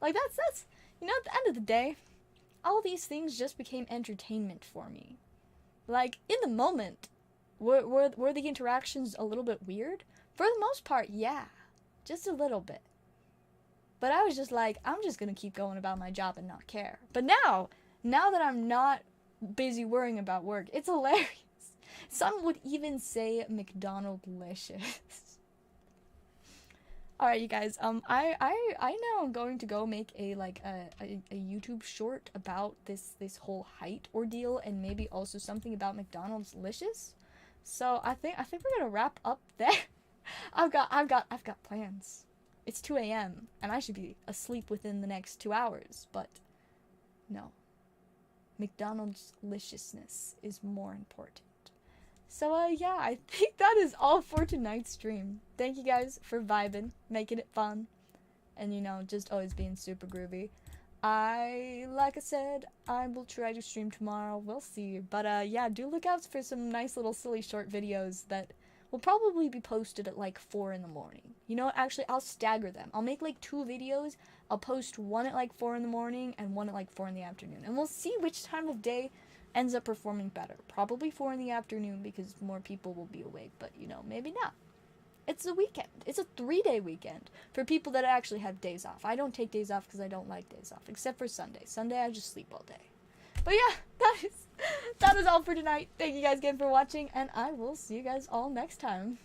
Like, that's, you know, at the end of the day, all these things just became entertainment for me. Like, in the moment, were the interactions a little bit weird? For the most part, yeah. Just a little bit. But I was just like, I'm just gonna keep going about my job and not care. But now that I'm not busy worrying about work, it's hilarious. Some would even say McDonald'licious. Alright, you guys, I now am going to go make a YouTube short about this whole height ordeal, and maybe also something about McDonald'sLicious. So I think we're gonna wrap up there. I've got plans. It's 2 a.m. and I should be asleep within the next 2 hours, but no. McDonald'sliciousness is more important. So, yeah, I think that is all for tonight's stream. Thank you guys for vibing, making it fun, and, you know, just always being super groovy. Like I said, I will try to stream tomorrow. We'll see. But, yeah, do look out for some nice little silly short videos that will probably be posted at, like, 4 in the morning. You know what? Actually, I'll stagger them. I'll make, like, 2 videos. I'll post one at, like, 4 in the morning and one at, like, 4 in the afternoon. And we'll see which time of day ends up performing better. Probably 4 in the afternoon because more people will be awake, but, you know, maybe not. It's a weekend. It's a 3-day weekend for people that actually have days off. I don't take days off because I don't like days off, except for Sunday. Sunday, I just sleep all day. But yeah, that is all for tonight. Thank you guys again for watching, and I will see you guys all next time.